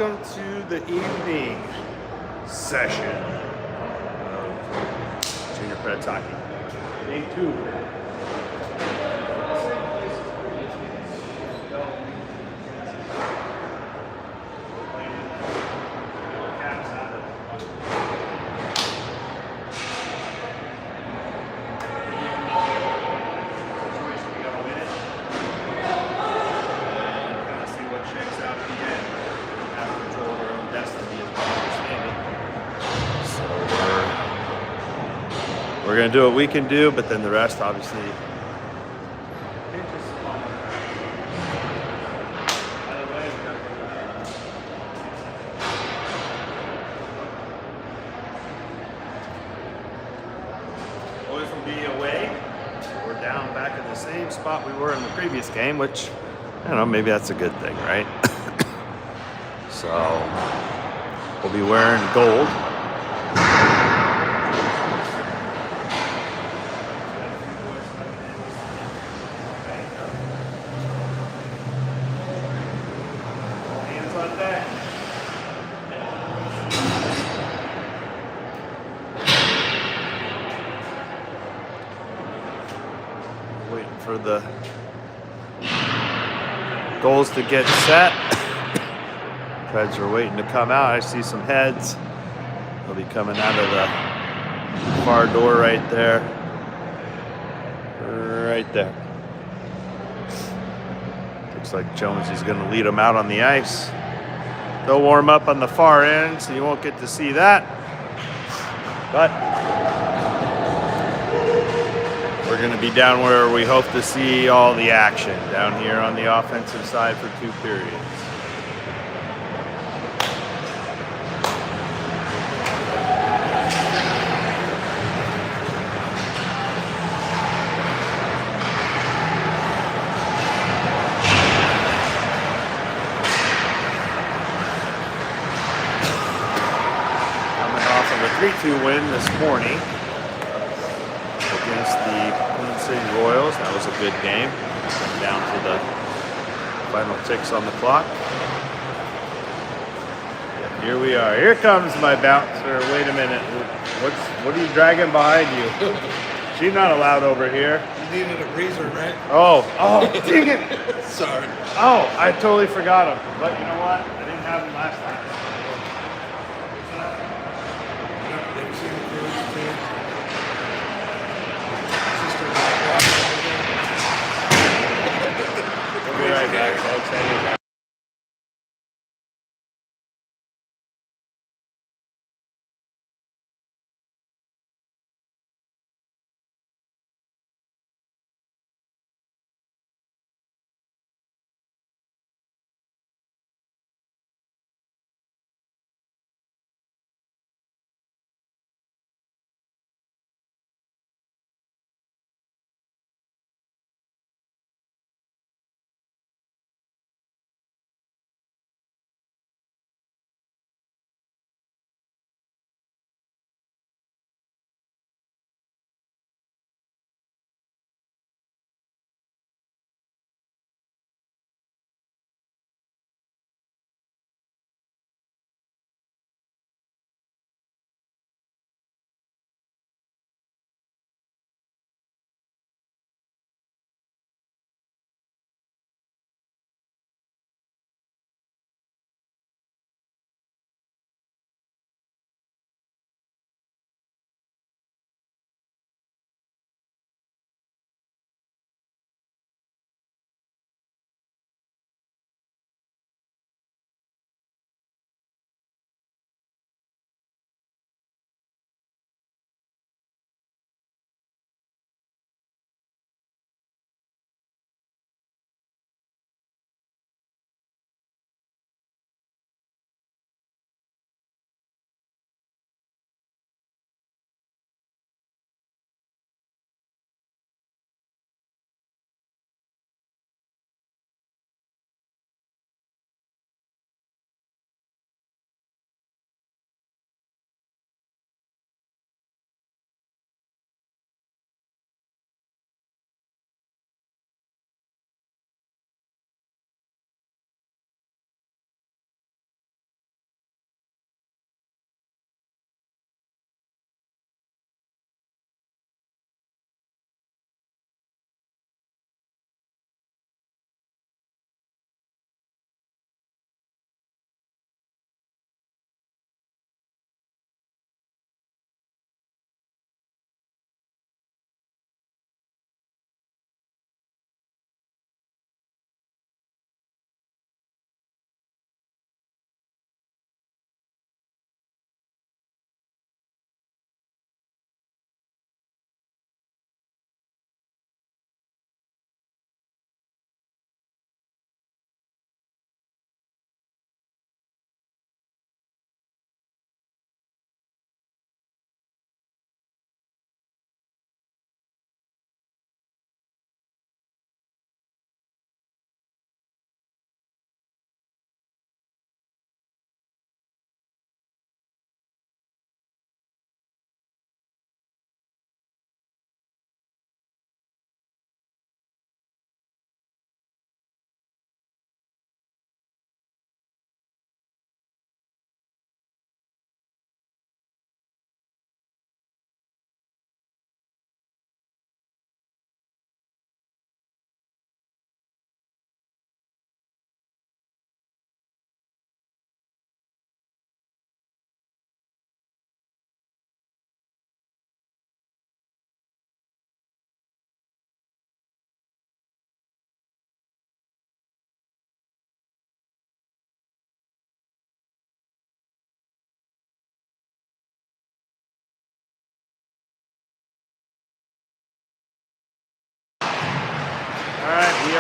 welcome to the evening session of Junior Preds hockey. Day 2. We're going to do what we can do, but then the rest, obviously. Boys will be away. We're down back in the same spot we were in the previous game, which, I don't know, maybe that's a good thing, right? So, we'll be wearing gold. Waiting for the goals to get set. Preds are waiting to come out. I see some heads. They'll be coming out of the far door right there. Right there. Looks like Jonesy's going to lead them out on the ice. They'll warm up on the far end, so you won't get to see that. But we're going to be down where we hope to see all the action, down here on the offensive side for 2 periods. Coming off of a 3-2 win this morning against the Queen City Royals. That was a good game. Down to the final ticks on the clock. Here we are. Here comes my bouncer. Wait a minute. What are you dragging behind you? She's not allowed over here. You needed a breezer, right? Oh, dang it. Sorry. Oh, I totally forgot him. But you know what? I didn't have him last time. We'll be right back, folks.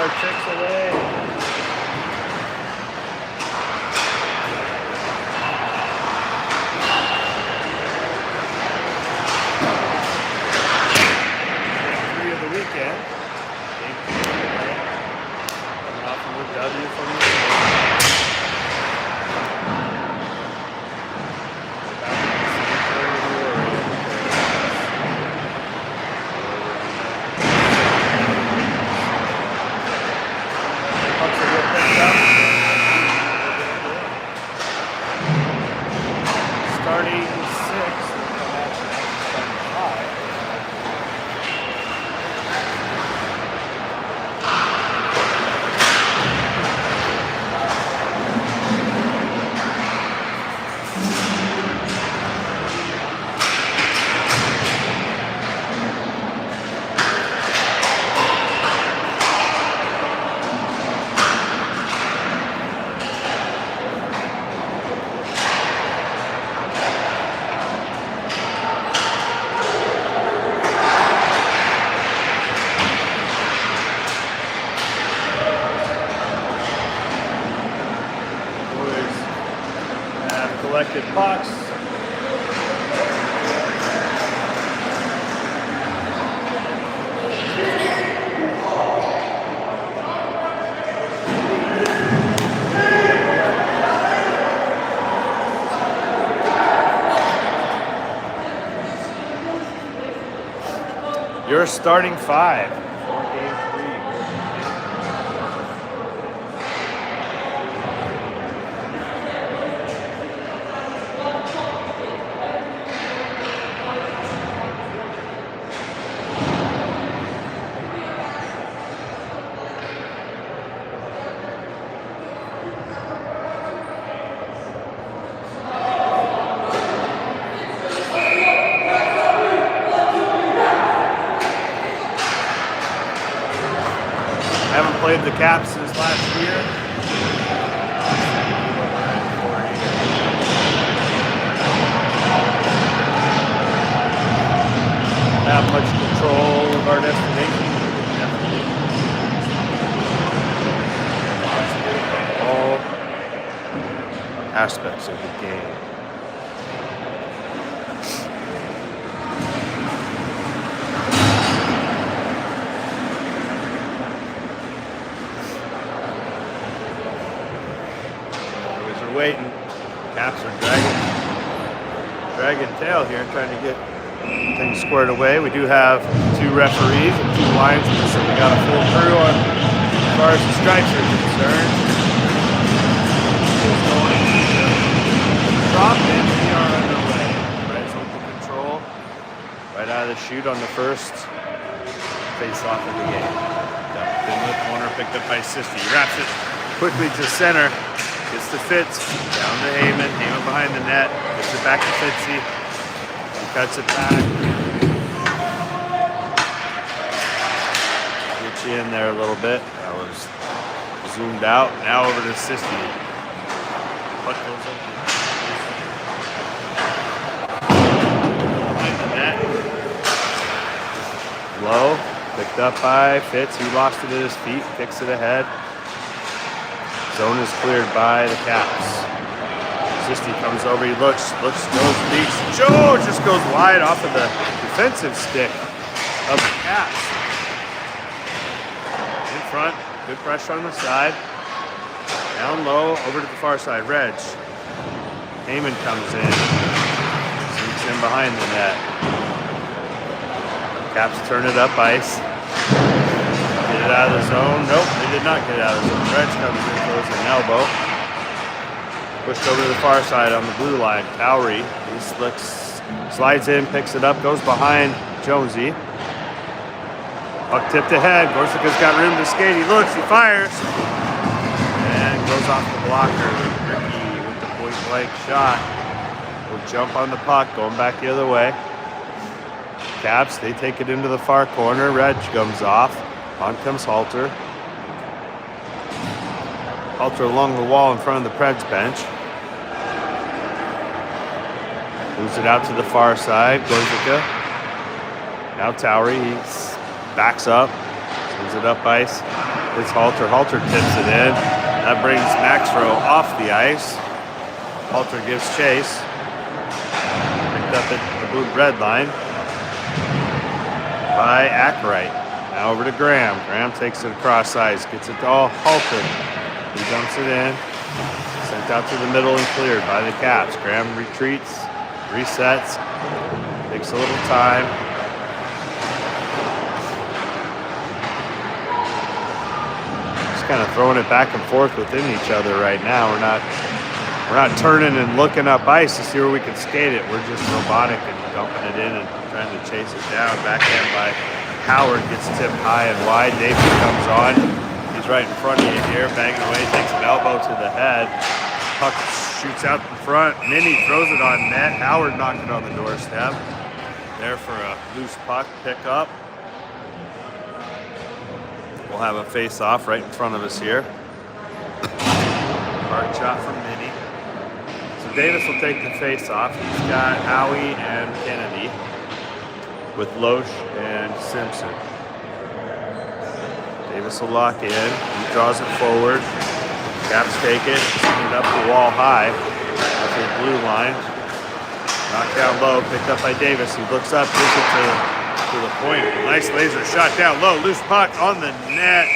our tricks away. Game 3 of the weekend. Game 3 away. Coming off of a W from the starting 6, starting 5. Collected pucks. You're starting 5 for game 3. I haven't played the Caps since last year. Not much control of our destination. All aspects of the game. Waiting. Caps are dragging tail here, trying to get things squared away. We do have 2 referees and 2 linesmen, so we got a full crew on as far as the strikes are concerned. Drop in, we are underway. Reds open control. Right out of the chute on the first face-off of the game. Dumped into the corner, picked up by Sisti. He wraps it quickly to center. Gets to Fitz, down to Heyman, Heyman behind the net, gets it back to Fitzy, he cuts it back. Get you in there a little bit. That was zoomed out. Now over to Sisti. Puck goes up. Behind the net. Low, picked up by Fitz, he lost it at his feet, kicks it ahead. Zone is cleared by the Caps. Sisti comes over, he looks, goes, beats. Joe just goes wide off of the defensive stick of the Caps. In front, good pressure on the side. Down low, over to the far side, Reg. Heyman comes in, sneaks in behind the net. Caps turn it up ice. Get it out of the zone. Nope, they did not get it out of the zone. Reg comes in, throws an elbow. Pushed over to the far side on the blue line. Towery, he slides in, picks it up, goes behind Jonesy. Puck tipped ahead. Gorsica's got room to skate. He looks, he fires. And goes off the blocker. Ricky with the point-blank shot. Will jump on the puck, going back the other way. Caps, they take it into the far corner. Reg comes off. On comes Halter. Halter along the wall in front of the Preds bench. Moves it out to the far side. Gorsica. Now Towery, he backs up. Sends it up ice. It's Halter. Halter tips it in. That brings Maxrow off the ice. Halter gives chase. Picked up at the blue red line by Ackright. Now over to Graham. Graham takes it across ice. Gets it to Halter. He dumps it in. Sent out to the middle and cleared by the Caps. Graham retreats. Resets. Takes a little time. Kind of throwing it back and forth within each other right now. We're not turning and looking up ice to see where we can skate it. We're just robotic and dumping it in and trying to chase it down. Backhand by Howard gets tipped high and wide. Davis comes on. He's right in front of you here, banging away, takes an elbow to the head. Puck shoots out in front. Minnie throws it on net. Howard knocked it on the doorstep. There for a loose puck pickup. We'll have a face-off right in front of us here. Hard shot from Minnie. So Davis will take the face-off. He's got Howie and Kennedy with Loesch and Simpson. Davis will lock in. He draws it forward. Caps take it. Send it up the wall high. That's the blue line. Knocked down low. Picked up by Davis. He looks up. Gives it to the point. Nice laser shot down low. Loose puck on the net.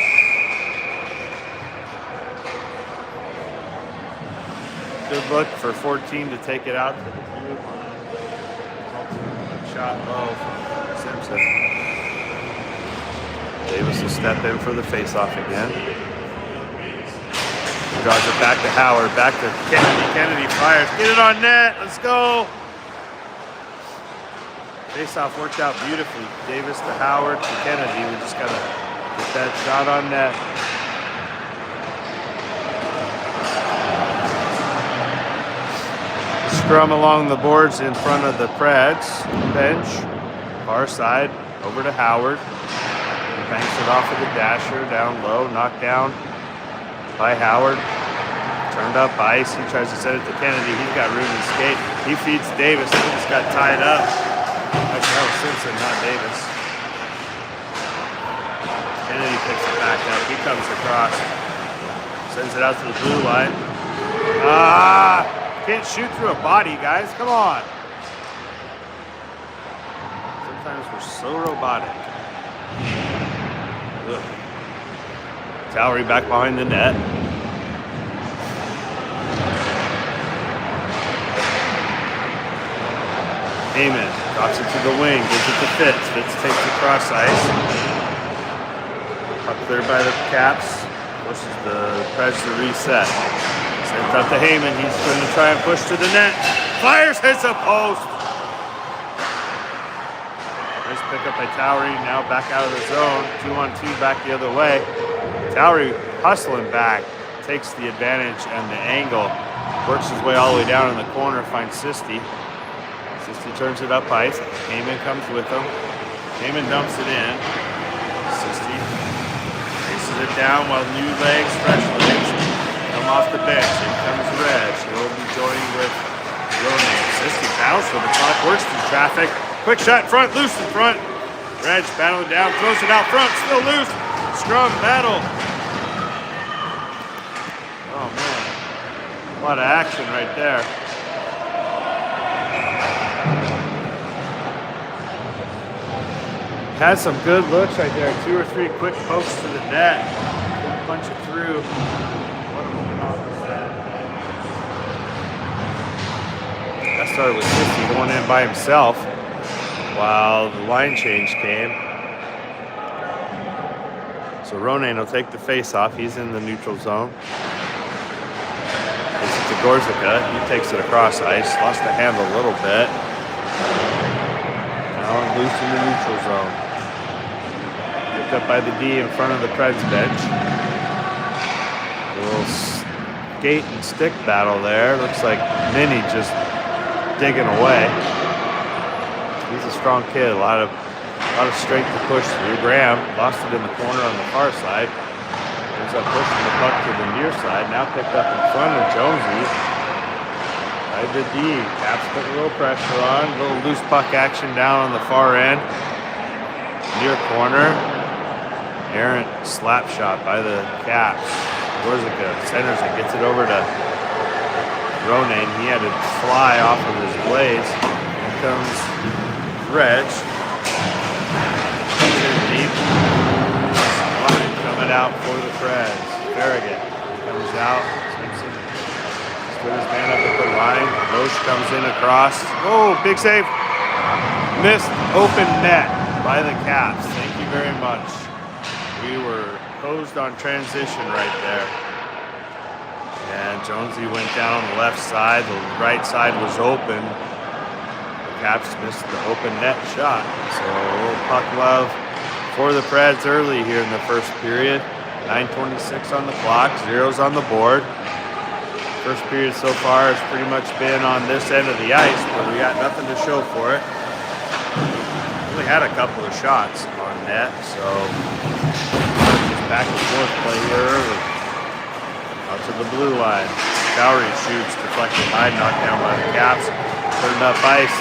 Good look for 14 to take it out to the blue line. Shot low from Simpson. Davis will step in for the face-off again. Draws it back to Howard. Back to Kennedy. Kennedy fires. Get it on net. Let's go. Face-off worked out beautifully. Davis to Howard to Kennedy. We just got to get that shot on net. Scrum along the boards in front of the Preds bench. Far side, over to Howard. He banks it off of the dasher, down low, knocked down by Howard. Turned up ice. He tries to send it to Kennedy. He's got room to skate. He feeds Davis. He just got tied up. Actually, that was Simpson, not Davis. Kennedy picks it back up. He comes across. Sends it out to the blue line. Can't shoot through a body, guys. Come on. Sometimes we're so robotic. Ugh. Towery back behind the net. Heyman drops it to the wing, gives it to Fitz. Fitz takes the cross ice. Up cleared by the Caps. Forces the Preds to reset. Sends up to Heyman. He's going to try and push to the net. Fires, hits a post. Nice pickup by Towery. Now back out of the zone. 2-on-2 back the other way. Towery hustling back. Takes the advantage and the angle. Works his way all the way down in the corner. Finds Sisti. Sisti turns it up ice. Heyman comes with him. Heyman dumps it in. Sisti races it down while new legs, fresh legs, come off the bench. Here comes Reg. He'll be joining with Ronan. Sisti battles for the puck, works through traffic. Quick shot in front, loose in front. Reg battling down, throws it out front, still loose. Scrum battle. Oh man, a lot of action right there. Had some good looks right there. 2 or 3 quick pokes to the net. Couldn't punch it through. That started with Sisti going in by himself while the line change came. So Ronan will take the face off. He's in the neutral zone. Gives it to Gorzica. He takes it across ice. Lost the handle a little bit. Now loose in the neutral zone. Picked up by the D in front of the Preds bench. A little skate and stick battle there. Looks like Minnie just digging away. He's a strong kid. A lot of strength to push through. Graham lost it in the corner on the far side. Ends up pushing the puck to the near side. Now picked up in front of Jonesy. By the D. Caps put a little pressure on. A little loose puck action down on the far end. Near corner. errant slap shot by the Caps. Gorzica centers it, gets it over to Ronan. He had to fly off of his blades. Here comes Reg. Deep. Line coming out for the Preds. Farragut comes out. Simpson put his man up at the line. Loesch comes in across. Oh, big save. Missed open net by the Caps. Thank you very much. We were posed on transition right there. And Jonesy went down on the left side. The right side was open. The Caps missed the open net shot. So a little puck love for the Preds early here in the first period. 9:26 on the clock, zeros on the board. First period so far has pretty much been on this end of the ice, but we got nothing to show for it. We had a couple of shots on net, so just back and forth play here early. Out to the blue line. Towery shoots, deflected high, knocked down by the Caps. Putting up ice.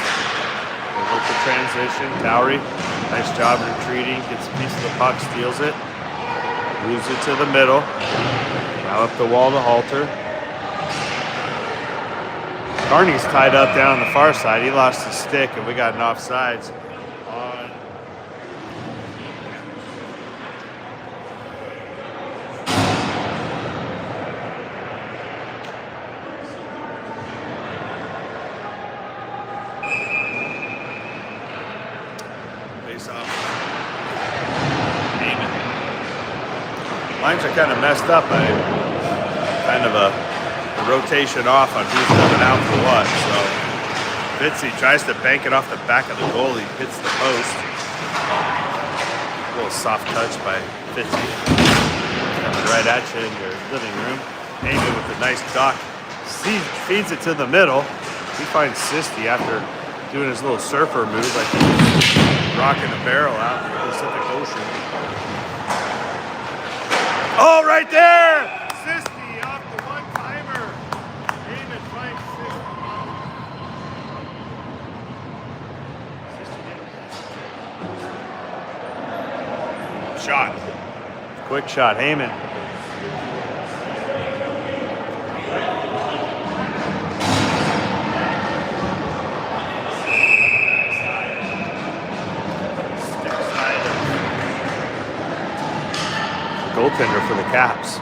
With the transition, Towery, nice job retreating, gets a piece of the puck, steals it, moves it to the middle. Now up the wall to Halter. Carney's tied up down on the far side. He lost his stick, and we got an offsides on. Face off. Heyman. Lines are kind of messed up. Kind of a rotation off on who's coming out for what. So Fitzy tries to bank it off the back of the goalie, hits the post. A little soft touch by Fitzy. Coming right at you in your living room. Heyman with a nice duck. Feeds it to the middle. He finds Sisti after doing his little surfer move, like he's rocking a barrel out in the Pacific Ocean. Oh, right there! Sisti off the one-timer. Heyman finds Sisti. Shot. Quick shot, Heyman. Goaltender for the Caps.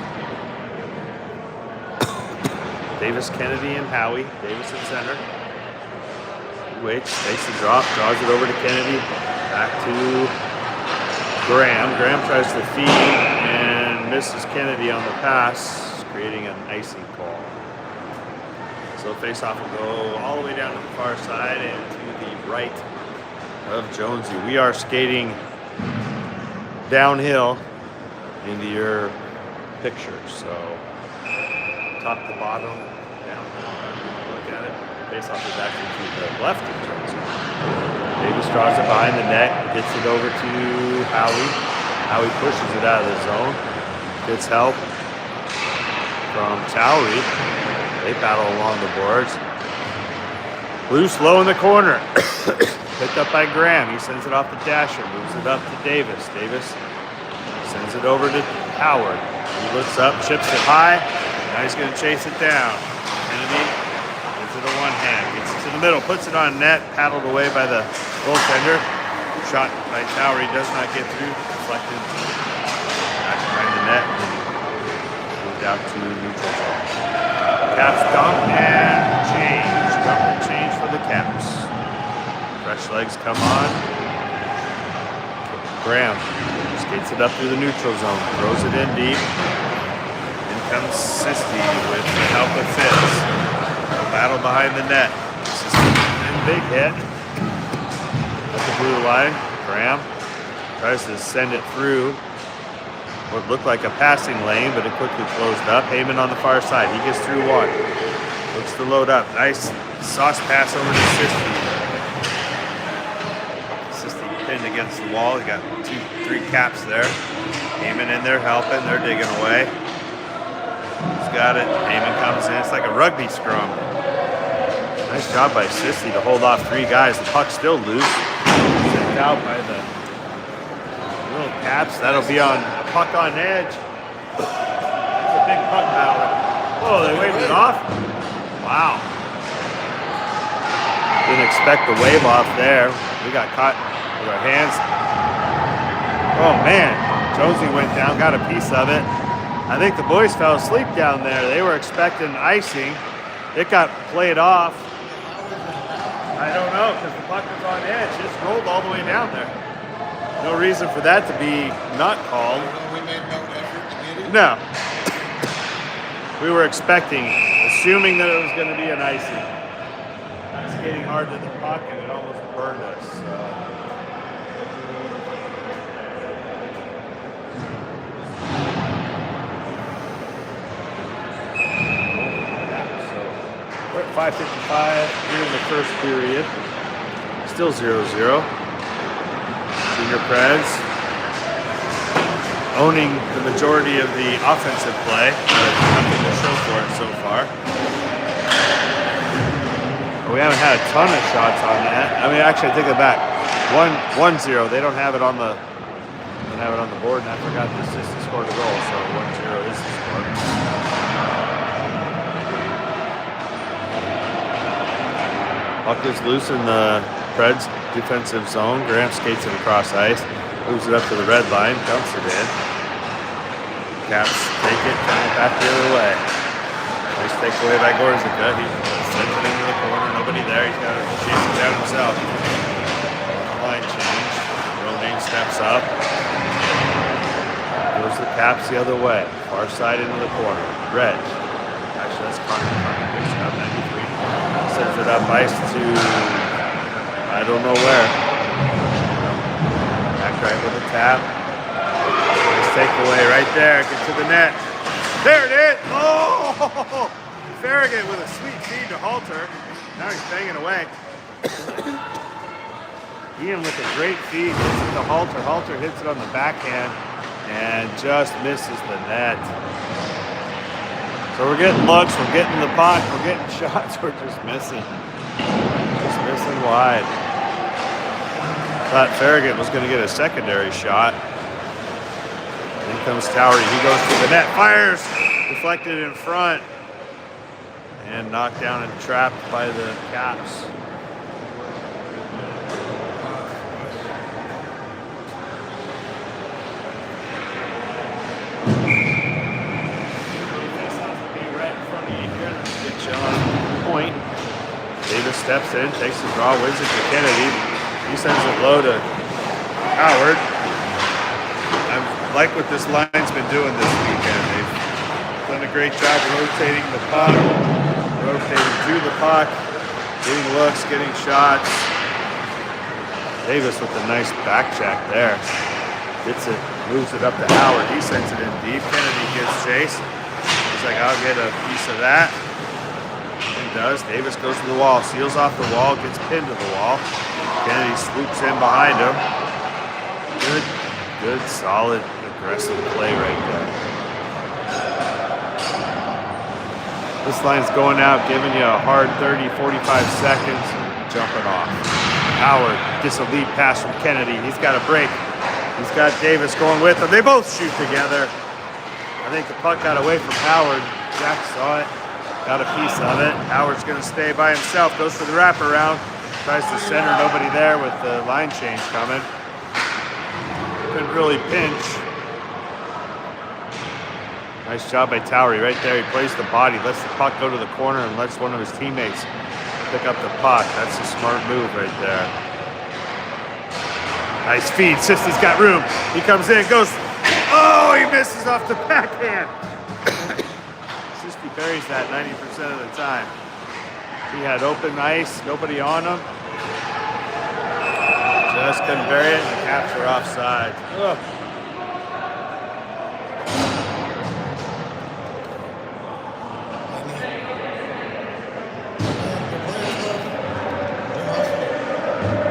Davis, Kennedy, and Howie. Davis at center. He waits, takes the drop, draws it over to Kennedy. Back to Graham. Graham tries to feed and misses Kennedy on the pass, creating an icing call. So face-off will go all the way down to the far side and to the right of Jonesy. We are skating downhill into your picture, so top to bottom, down. Look at it. Face-off is actually to the left of Jonesy. Davis draws it behind the net, gets it over to Howie. Howie pushes it out of the zone. Gets help from Towery. They battle along the boards. Loose, low in the corner. Picked up by Graham. He sends it off the dasher, moves it up to Davis. Davis sends it over to Howard. He looks up, chips it high. Now he's going to chase it down. Kennedy gives it a one-hand. Gets it to the middle, puts it on net, paddled away by the goaltender. Shot by Towery does not get through. Deflected back behind the net and moved out to neutral zone. Caps dump and change. Dump and change for the Caps. Fresh legs come on. Graham skates it up through the neutral zone, throws it in deep. In comes Sisti with the help of Fitz. A battle behind the net. Sisti and big hit at the blue line. Graham tries to send it through what looked like a passing lane, but it quickly closed up. Heyman on the far side. He gets through one. Looks to load up. Nice sauce pass over to Sisti. Pinned against the wall. You got 2-3 Caps there. Heyman in there helping. They're digging away. He's got it. Heyman comes in. It's like a rugby scrum. Nice job by Sisti to hold off 3 guys. The puck's still loose. Sent out by the little Caps. That'll be on puck on edge. It's a big puck battle. Oh, they waved it off? Wow. Didn't expect the wave off there. We got caught with our hands. Oh man, Jonesy went down, got a piece of it. I think the boys fell asleep down there. They were expecting icing. It got played off. I don't know, because the puck was on edge. It just rolled all the way down there. No reason for that to be not called. We made no effort to get it? No. We were assuming that it was going to be an icing. I was skating hard to the puck and it almost burned us. So. We're at 5:55 here in the first period. Still 0-0. Junior Preds owning the majority of the offensive play, but nothing to show for it so far. We haven't had a ton of shots on that. I mean, actually, I take it back. 1-0. They don't have it on the board, and I forgot the assistant scored a goal, so 1-0 is the score. Puck is loose in the Preds defensive zone. Graham skates it across ice, moves it up to the red line, dumps it in. Caps take it, turn it back the other way. Nice takeaway by Gorzica. He sends it into the corner, nobody there. He's got to chase it down himself. Line change. Romaine steps up. Goes the Caps the other way. Far side into the corner. Reg. Actually, that's Connor. Connor picks it up, 93. Sends it up ice to I don't know where. Back right with a tap. Nice takeaway right there. Get to the net. There it is. Oh! Farragut with a sweet feed to Halter. Now he's banging away. Ian with a great feed. Hits it to Halter. Halter hits it on the backhand and just misses the net. So we're getting looks. We're getting the puck. We're getting shots. We're just missing. Just missing wide. Thought Farragut was going to get a secondary shot. In comes Towery. He goes to the net. Fires. Deflected in front. And knocked down and trapped by the Caps. Get you on point. Davis steps in, takes the draw, wins it to Kennedy. He sends it low to Howard. I like what this line's been doing this weekend. They've done a great job rotating the puck, rotating to the puck, getting looks, getting shots. Davis with a nice back check there. Gets it, moves it up to Howard. He sends it in deep. Kennedy gets chase. He's like, I'll get a piece of that. And does. Davis goes to the wall, seals off the wall, gets pinned to the wall. Kennedy swoops in behind him. Good, solid, aggressive play right there. This line's going out, giving you a hard 30, 45 seconds, jumping off. Howard gets a lead pass from Kennedy. He's got a break. He's got Davis going with him. They both shoot together. I think the puck got away from Howard. Jack saw it, got a piece of it. Howard's going to stay by himself, goes for the wraparound, tries to center, nobody there with the line change coming. Couldn't really pinch. Nice job by Towery right there. He plays the body, lets the puck go to the corner and lets one of his teammates pick up the puck. That's a smart move right there. Nice feed. Sisty's got room. He comes in, goes. Oh, he misses off the backhand. Sisty buries that 90% of the time. He had open ice, nobody on him. Just couldn't bury it, and the Caps were offside. Ugh.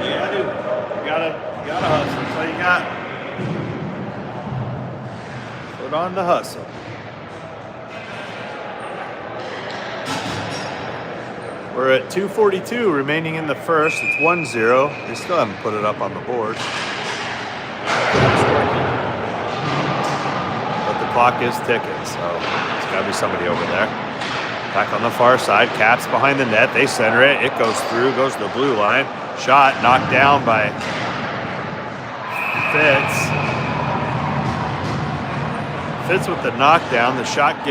Yeah, dude. You gotta hustle. That's all you got. Put on the hustle. We're at 2:42 remaining in the first. It's 1-0. They still haven't put it up on the board. clock is ticking, so there's got to be somebody over there. Back on the far side, Caps behind the net. They center it. It goes through, goes to the blue line. Shot knocked down by Fitz. Fitz with the knockdown. The shot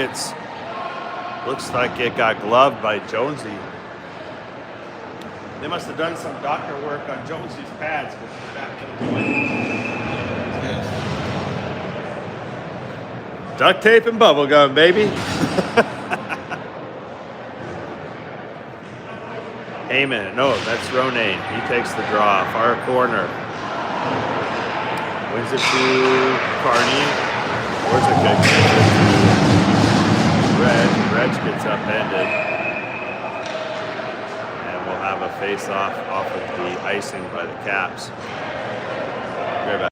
looks like it got gloved by Jonesy. They must have done some doctor work on Jonesy's pads. Yes. Duct tape and bubble gum, baby. Heyman, no, that's Ronayne. He takes the draw, far corner. Wins it to Carney. Where's it good? Reg gets upended. And we'll have a face-off off of the icing by the Caps. Very bad.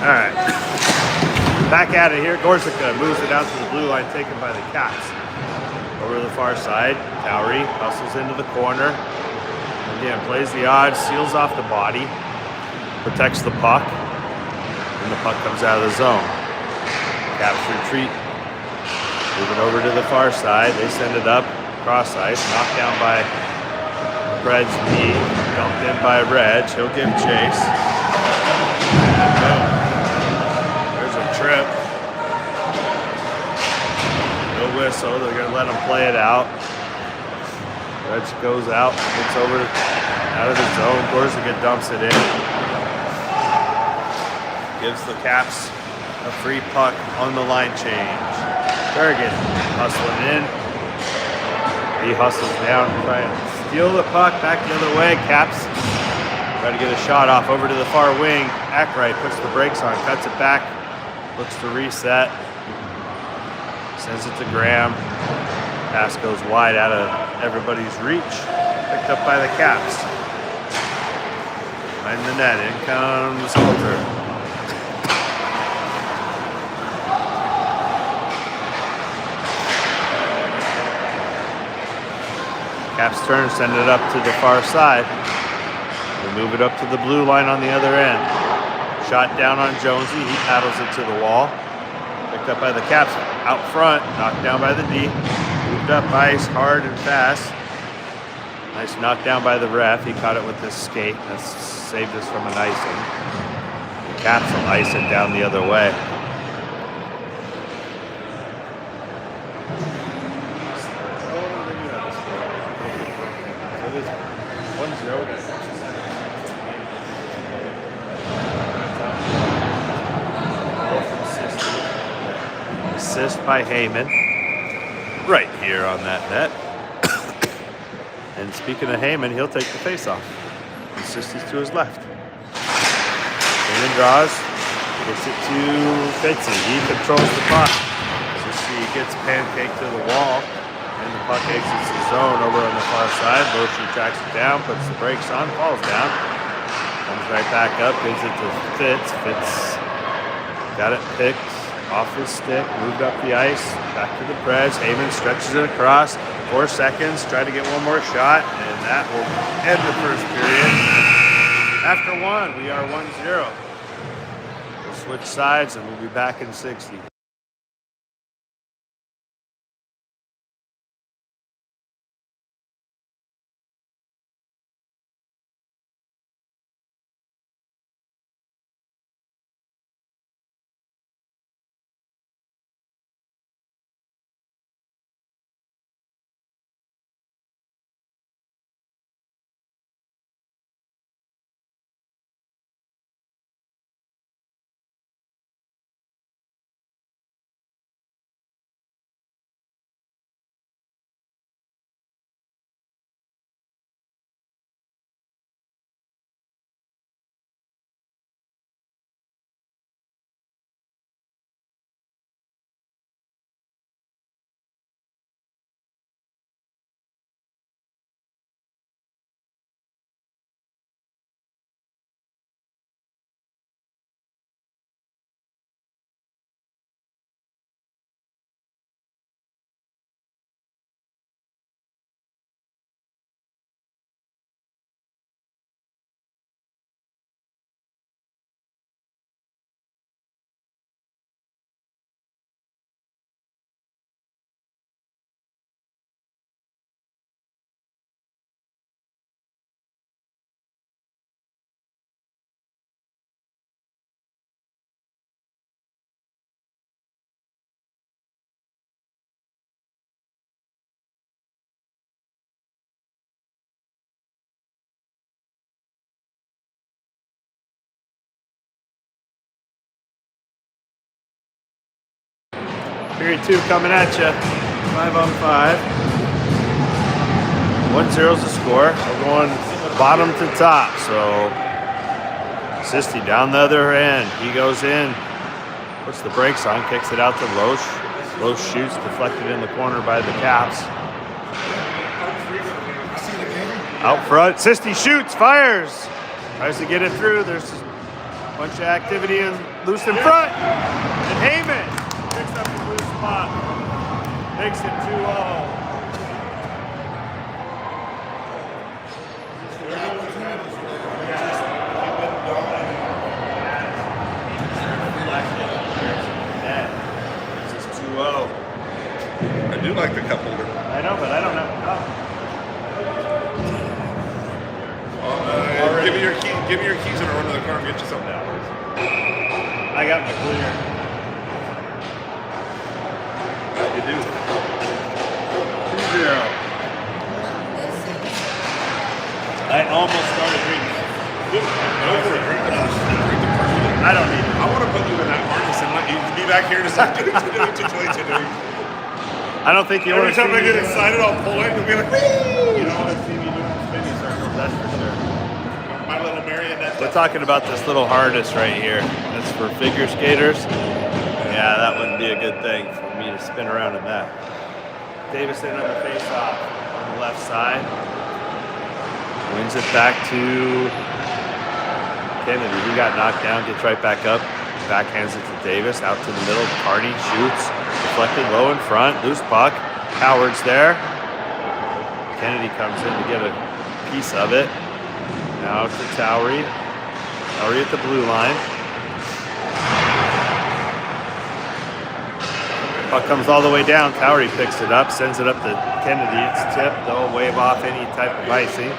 All right, back at it here. Gorsica moves it out to the blue line, taken by the Caps. Over to the far side, Towery hustles into the corner. Again, plays the odds, seals off the body, protects the puck, and the puck comes out of the zone. Caps retreat, moving over to the far side. They send it up, cross ice, knocked down by Fred's knee, dumped in by Reg. He'll give chase. And boom. Trip. No whistle. They're going to let him play it out. Reg goes out, gets over out of the zone. Gorsica dumps it in. Gives the Caps a free puck on the line change. Bergen hustling in. He hustles down to try and steal the puck back the other way. Caps try to get a shot off over to the far wing. Ackright puts the brakes on, cuts it back. Looks to reset. Sends it to Graham. Pass goes wide out of everybody's reach. Picked up by the Caps. Behind the net. In comes Holter. Caps turn, send it up to the far side. They move it up to the blue line on the other end. Shot down on Jonesy. He paddles it to the wall. Picked up by the Caps out front. Knocked down by the D. Moved up ice hard and fast. Nice knockdown by the ref. He caught it with his skate. That's saved us from an icing. The Caps will ice it down the other way. So there's 1-0. Assist by Heyman, right here on that net. And speaking of Heyman, he'll take the face-off. Assist is to his left. Heyman draws, gets it to Fitzy. He controls the puck. So she gets pancaked to the wall, and the puck exits the zone over on the far side. Lotion tracks it down, puts the brakes on, falls down, comes right back up, gives it to Fitz. Fitz got it picked off his stick, moved up the ice, back to the Preds. Heyman stretches it across, 4 seconds, try to get one more shot, and that will end the first period. After 1, we are 1-0. We'll switch sides and we'll be back in 60. Period 2 coming at you. 5-on-5. 1-0's the score. We're going bottom to top. So Sisti down the other end. He goes in. Puts the brakes on. Kicks it out to Loesch. Loesch shoots. Deflected in the corner by the Caps. Out front. Sisti shoots. Fires. Tries to get it through. There's a bunch of activity loose in front. And Heyman picks up the loose spot. Makes it 2-0. This is 2-0. I do like the cup holder. I know, but I don't have a cup. Give me your key. Give me your keys and I'll run to the car and get you something. I got my clear. You do. 2-0. I almost started reading. I don't need it. I want to put you in that harness and let you be back here to say, I don't think you want every to see time I me get doing- excited, I'll pull it and be like, whee! You don't want to see me doing spinny circles, that's for sure. My little marionette. We're talking about this little harness right here. That's for figure skaters. Yeah, that wouldn't be a good thing for me to spin around in that. Davison on the face-off on the left side. Wins it back to Kennedy. He got knocked down, gets right back up. Backhands it to Davis, out to the middle. Carney shoots, deflected low in front, loose puck. Howard's there. Kennedy comes in to get a piece of it. Now to Towery. Towery at the blue line. Puck comes all the way down. Towery picks it up, sends it up to Kennedy. It's tipped. They'll wave off any type of icing.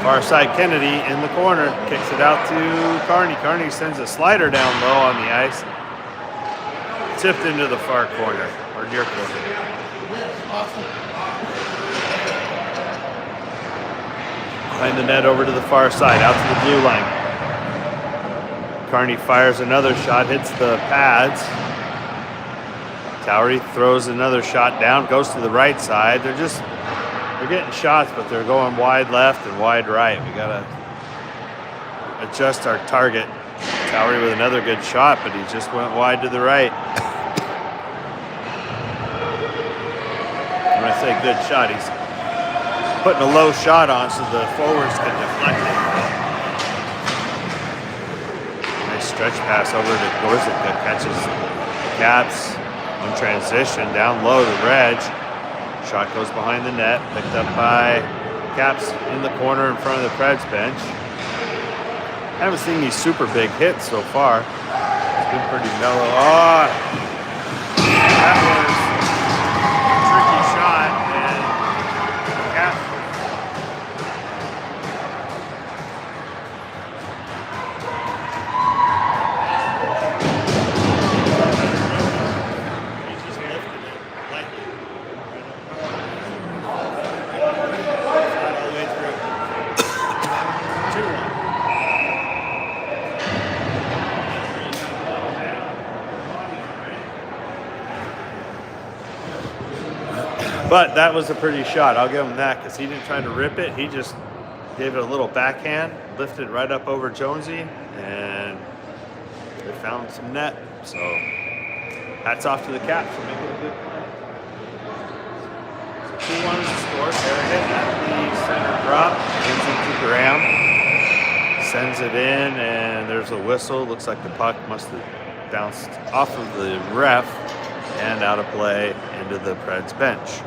Far side Kennedy in the corner. Kicks it out to Carney. Carney sends a slider down low on the ice. Tipped into the far corner, or near corner. Behind the net over to the far side, out to the blue line. Carney fires another shot, hits the pads. Towery throws another shot down, goes to the right side. They're getting shots, but they're going wide left and wide right. We gotta adjust our target. Towery with another good shot, but he just went wide to the right. When I say good shot, he's putting a low shot on so the forwards can deflect it. Nice stretch pass over to Gorzica, catches the Caps on transition, down low to Reg. Shot goes behind the net, picked up by Caps in the corner in front of the Preds bench. I haven't seen these super big hits so far. It's been pretty mellow. Oh, that was a tricky shot, and Caps. He just lifted it lightly. All the way through. 2-1. But that was a pretty shot. I'll give him that because he didn't try to rip it. He just gave it a little backhand, lifted it right up over Jonesy, and they found some net. So hats off to the Caps for making a good play. So 2-1 is the score. Harrigan at the center drop, gives it to Graham, sends it in, and there's a whistle. Looks like the puck must have bounced off of the ref and out of play into the Preds bench.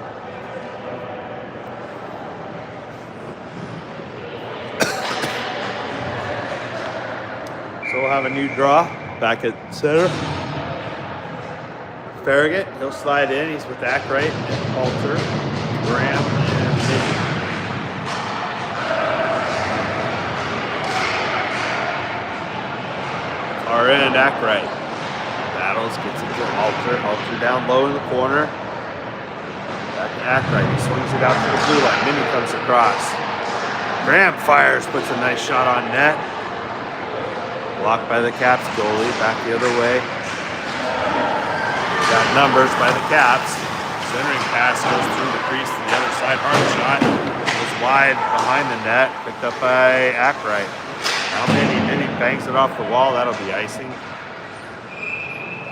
So we'll have a new draw back at center. Farragut, he'll slide in. He's with Ackright and Alter, Graham, and Middy. Far end, Ackright. Battles, gets it to Alter. Alter down low in the corner. Back to Ackright. He swings it out to the blue line. Middy comes across. Graham fires, puts a nice shot on net. Blocked by the Caps goalie, back the other way. Got numbers by the Caps. Centering pass goes through the crease to the other side. Hard shot goes wide behind the net. Picked up by Ackright. Now Minnie bangs it off the wall. That'll be icing.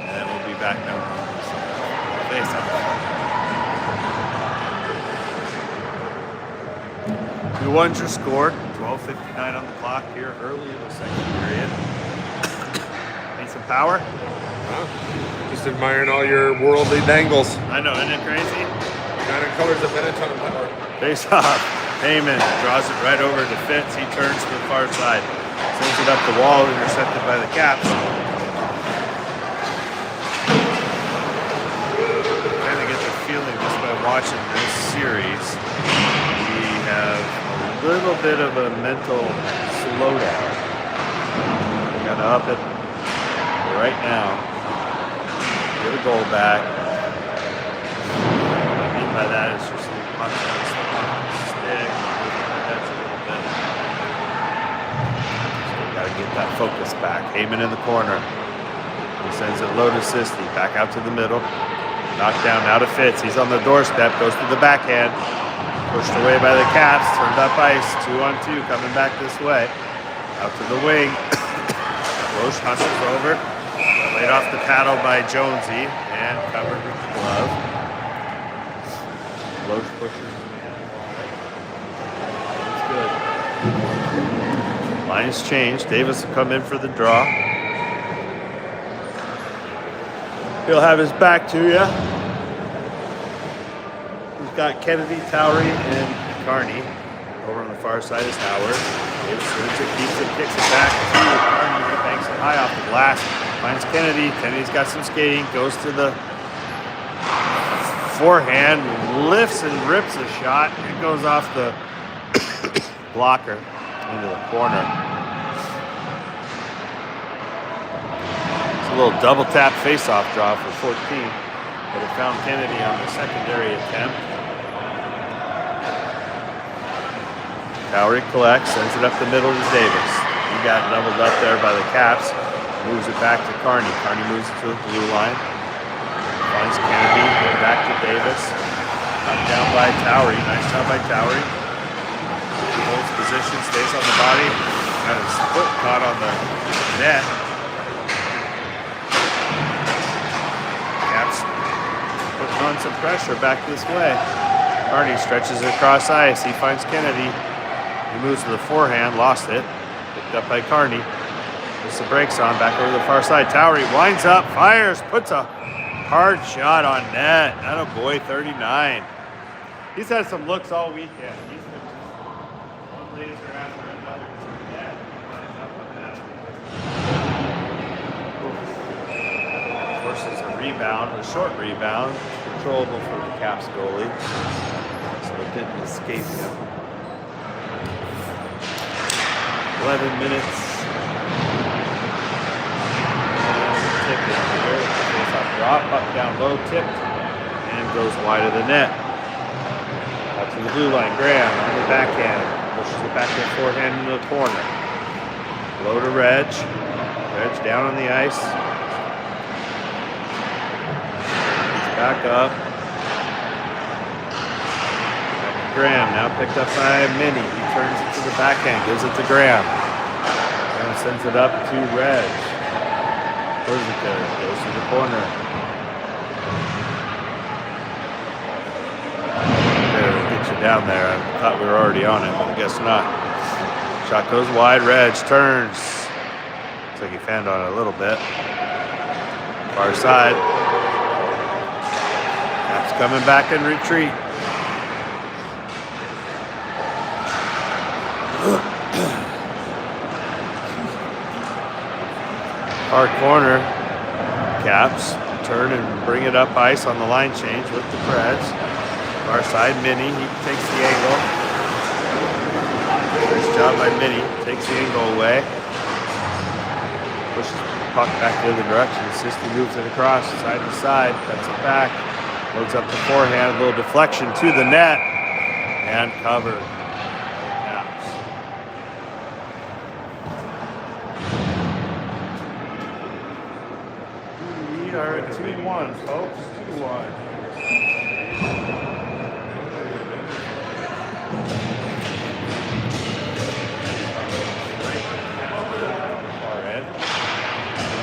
And we'll be back down on this face up. 2-1 just scored. 12:59 on the clock here early in the second period. Need some power? Just admiring all your worldly dangles. I know, isn't it crazy? United Colors of Benetton power. Face off. Heyman draws it right over to Fitz. He turns to the far side. Sends it up the wall, intercepted by the Caps. Kind of get the feeling just by watching this series, we have a little bit of a mental slowdown. We got to up it right now. Get a goal back. What I mean by that is just punch on the stick, moving our heads a little bit. So we got to get that focus back. Heyman in the corner. He sends it low to Sisti. Back out to the middle. Knocked down now to Fitz. He's on the doorstep. Goes to the backhand. Pushed away by the Caps. Turned up ice. 2-on-2 coming back this way. Out to the wing. Loesch hustles over. Laid off the paddle by Jonesy and covered with the glove. Loesch pushes. That's good. Lines change. Davis will come in for the draw. He'll have his back to you. We've got Kennedy, Towery, and Carney. Over on the far side is Howard. Davis swings it, keeps it, kicks it back to Carney. He banks it high off the glass. Finds Kennedy. Kennedy's got some skating. Goes to the forehand. Lifts and rips a shot. It goes off the blocker into the corner. It's a little double tap face-off draw for 14. But it found Kennedy on the secondary attempt. Towery collects. Sends it up the middle to Davis. He got doubled up there by the Caps. Moves it back to Carney. Carney moves it to the blue line. Finds Kennedy. Back to Davis. Knocked down by Towery. Nice job by Towery. He holds position, stays on the body. Got his foot caught on the net. Caps putting on some pressure back this way. Carney stretches it across ice. He finds Kennedy. He moves to the forehand. Lost it. Picked up by Carney. Puts the brakes on, back over the far side. Towery winds up, fires, puts a hard shot on net. Atta boy, 39. He's had some looks all weekend. He's been one laser after another to the net. Of course, it's a rebound, a short rebound, controllable for the Caps goalie, so it didn't escape him. 11 minutes. Drop, up, down low, tipped, and goes wide of the net. Out to the blue line, Graham on the backhand. Pushes it back to the forehand into the corner. Low to Reg. Reg down on the ice. He's back up. Back to Graham, now picked up by Minnie. He turns it to the backhand, gives it to Graham. Graham sends it up to Reg. Goes to the corner. There, get you down there. I thought we were already on it, but I guess not. Shot goes wide. Reg turns. Looks like he fanned on it a little bit. Far side. Caps coming back in retreat. Far corner, Caps turn and bring it up ice on the line change with the Preds. Far side, Minnie, he takes the angle. Nice job by Minnie, takes the angle away. Pushes the puck back the other direction. Sisti moves it across, side to side, cuts it back. Loads up the forehand, a little deflection to the net, and covered. We are at 2-1, folks. 2-1. Far end.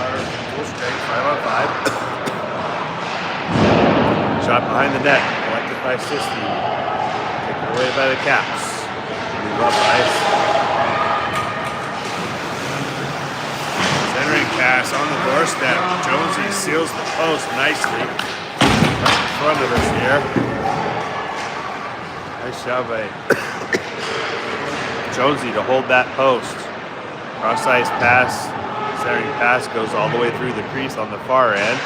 Our full strength, 5-on-5. Shot behind the net, collected by Sisti. Taken away by the Caps. Move up ice. Centering pass on the doorstep. Jonesy seals the post nicely. Right in front of us here. Nice job by Jonesy to hold that post. Cross ice pass. Centering pass goes all the way through the crease on the far end.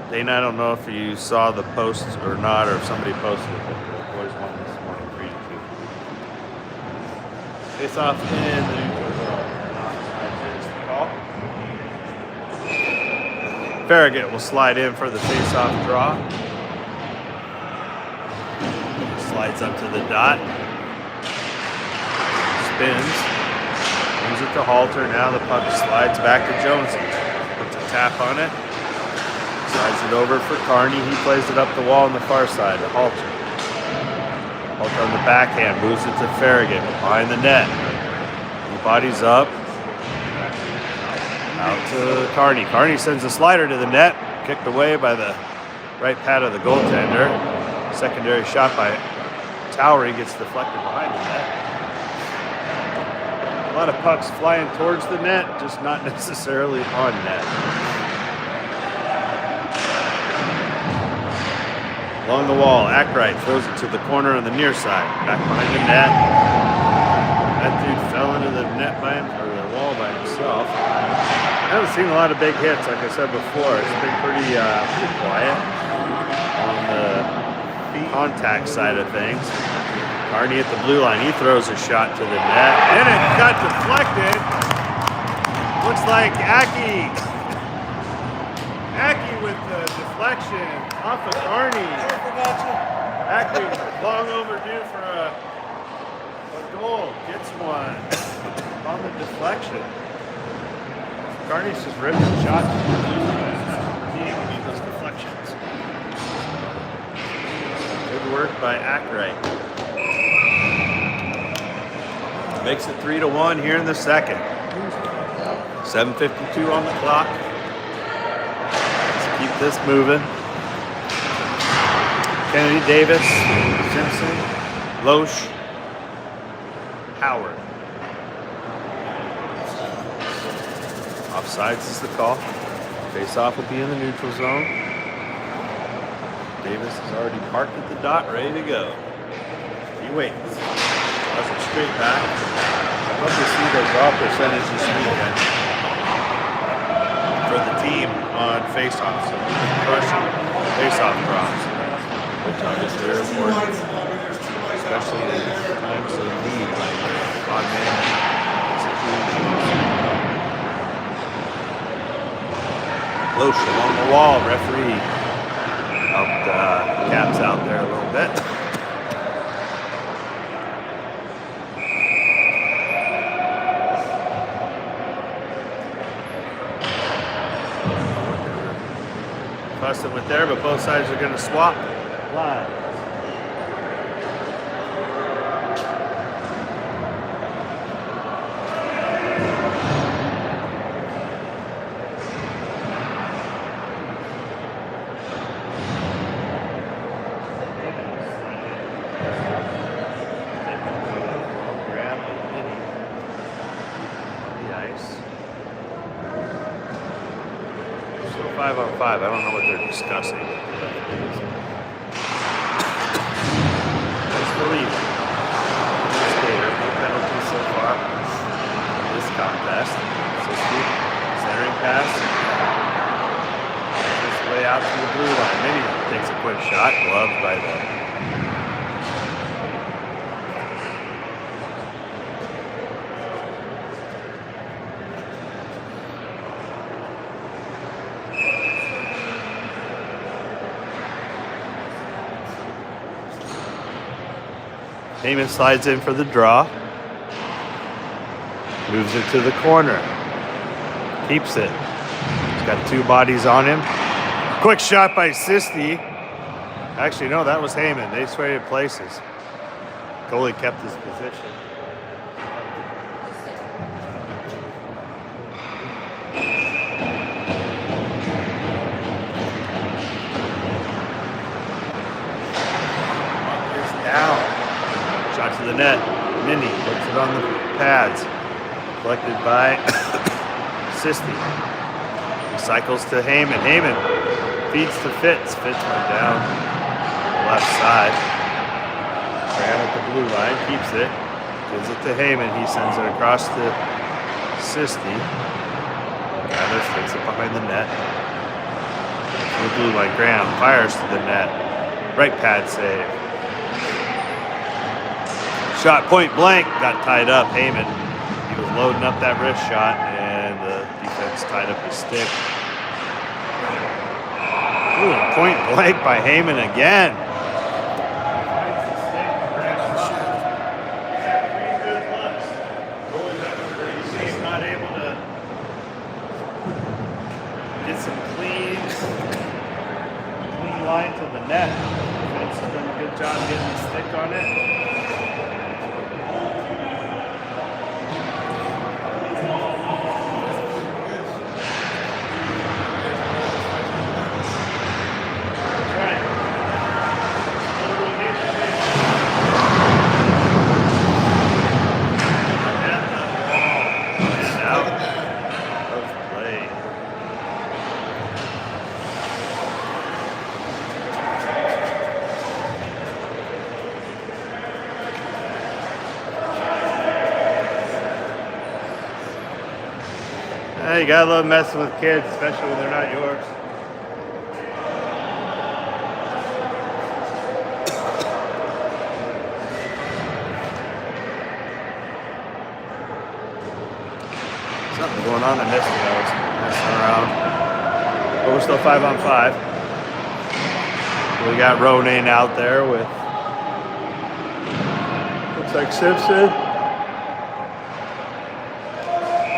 Dana, I don't know if you saw the post or not, or if somebody posted it, but the boys won this morning 3-2. Face off in the neutral zone. Farragut will slide in for the face-off draw. Slides up to the dot. Spins. Moves it to Halter. Now the puck slides back to Jonesy. Puts a tap on it. Slides it over for Carney. He plays it up the wall on the far side to Halter. Halter on the backhand. Moves it to Farragut behind the net. He bodies up. Out to Carney. Carney sends a slider to the net. Kicked away by the right pad of the goaltender. Secondary shot by Towery gets deflected behind the net. A lot of pucks flying towards the net, just not necessarily on net. Along the wall, Ackright throws it to the corner on the near side. Back behind the net. That dude fell into the net by him, or the wall by himself. I haven't seen a lot of big hits, like I said before. It's been pretty quiet on the contact side of things. Carney at the blue line. He throws a shot to the net. And it got deflected. Looks like Aki with the deflection off of Carney. Aki, long overdue for a goal. Gets one on the deflection. Carney's just ripping shots. He need those deflections. Good work by Ackright. Makes it 3-1 here in the second. 7:52 on the clock. Let's keep this moving. Kennedy, Davis, Simpson, Loesch, Howard. Offsides is the call. Face-off will be in the neutral zone. Davis is already parked at the dot, ready to go. He waits. That's it straight back. I'd love to see the draw percentage this weekend for the team on face-offs. Crushing face-off draws, which obviously are important, especially in times of need, like odd man situations. Loesch along the wall. Referee helped Caps out there a little bit. Fussing with there, but both sides are going to swap lines. Still 5-on-5. I don't know what they're discussing. Let's believe it. Skater, no penalties so far in this contest. Centering pass. This way out to the blue line. Maybe takes a quick shot. Gloved by the Heyman slides in for the draw. Moves it to the corner. Keeps it. He's got 2 bodies on him. Quick shot by Sisti. Actually, no, that was Heyman. They traded places. Goalie kept his position. Down. Shot to the net. Minnie puts it on the pads. Collected by Sisti. Cycles to Heyman. Heyman feeds to Fitz. Fitz went down the left side. Ran at the blue line. Keeps it. Gives it to Heyman. He sends it across to Sisti. Rather sticks it behind the net. To the blue line. Graham fires to the net. Right pad save. Shot point blank, got tied up. Heyman, he was loading up that wrist shot, and the defense tied up his stick. Ooh, point blank by Heyman again. He's not able to get some clean line to the net. Defense has done a good job getting the stick on it. You gotta love messing with kids, especially when they're not yours. Something going on. I missed it. I was messing around. But we're still 5-on-5. We got Ronan out there with, looks like Simpson,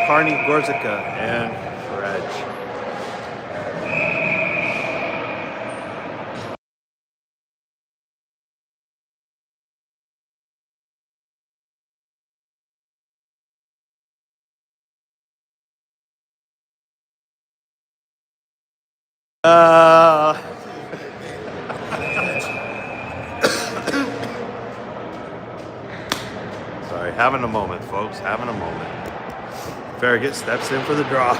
Carney, Gorzica, and Reg. Sorry, having a moment, folks. Having a moment. Farragut steps in for the draw.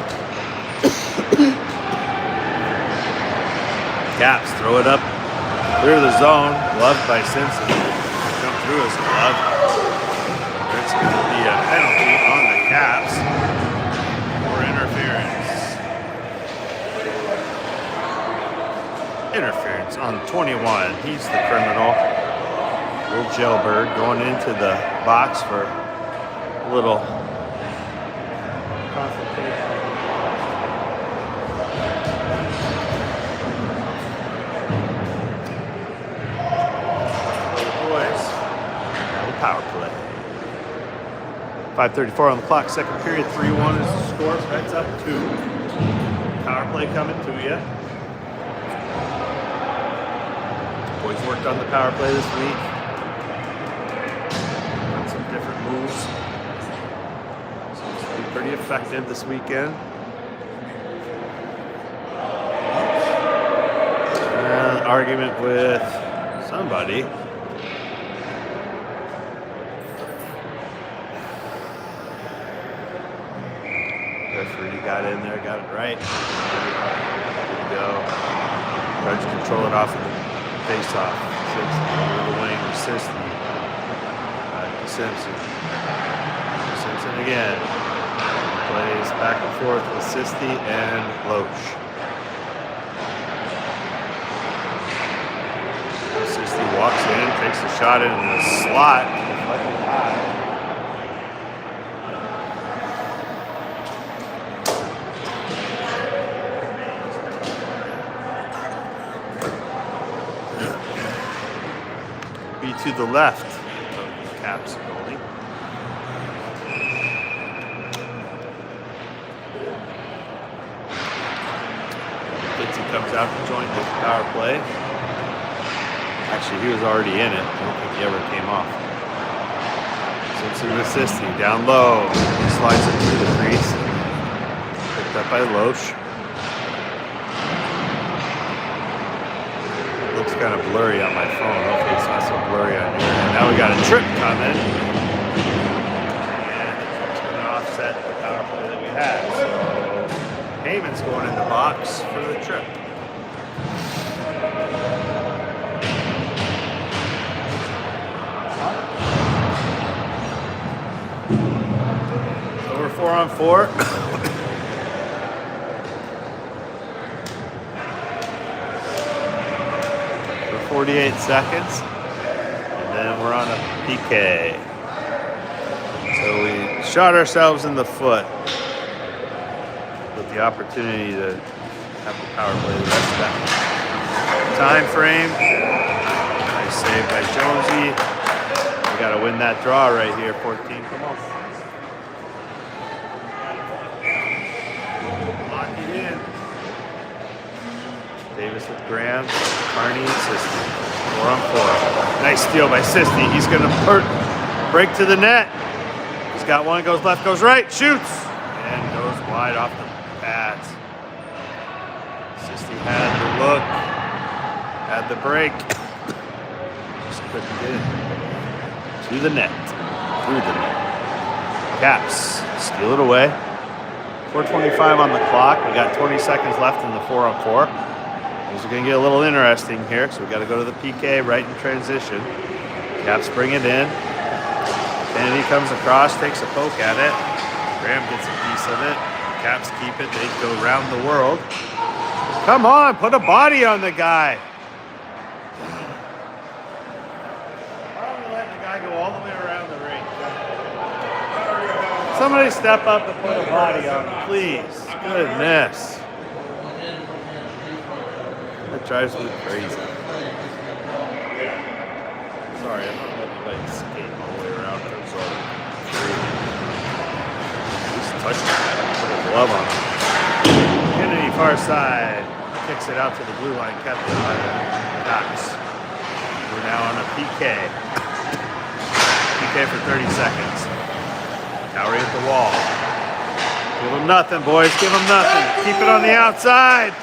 Caps throw it up, clear the zone. Gloved by Simpson. Jump through his glove. There's going to be a penalty on the Caps for interference. Interference on 21. He's the criminal. Little jailbird going into the box for a little consultation. Boys, the power play. 5:34 on the clock. Second period. 3-1 is the score. Reds up 2. Power play coming to you. Boys worked on the power play this week. Some different moves. Seems to be pretty effective this weekend. Argument with somebody. Referee got in there, got it right. Good to go. Tried to control it off of the face-off. Simpson over the wing with Sisti. Simpson. Simpson again. Plays back and forth with Sisti and Loach. Sisti walks in, takes a shot in the slot. Deflected high. Be to the left of the comes out to join the power play. Actually, he was already in it. I don't think he ever came off. Simpson assisting down low. He slides it through the crease. Picked up by Loesch. Looks kind of blurry on my phone. Hopefully it's not so blurry on your end. Now we got a trip coming. And it's going to offset the power play that we had. So Heyman's going in the box for the trip. So we're 4-on-4. For 48 seconds. And then we're on a PK. So we shot ourselves in the foot with the opportunity to have the power play the rest of that time frame. Nice save by Jonesy. We got to win that draw right here. 14. Come on. Lock it in. Davis with Graham. Carney and Sisti. 4-on-4. Nice steal by Sisti. He's going to break to the net. He's got one. Goes left. Goes right. Shoots. And goes wide off the pads. Sisti had the look. Had the break. Just couldn't get it. To the net. Through the net. Caps. Steal it away. 4:25 on the clock. We got 20 seconds left in the 4-on-4. Things are going to get a little interesting here, so we got to go to the PK right in transition. Caps bring it in. Kennedy comes across, takes a poke at it. Graham gets a piece of it. Caps keep it. They go around the world. Come on, put a body on the guy. Why don't we let the guy go all the way around the ring? Somebody step up and put a body on him, please. Goodness. That drives me crazy. Sorry, I'm not letting anybody skate all the way around the resort. Just touch it. Put a glove on him. Kennedy far side. Kicks it out to the blue line. Kept it by the Caps. We're now on a PK. PK for 30 seconds. Towery at the wall. Give him nothing, boys. Give him nothing. Keep it on the outside.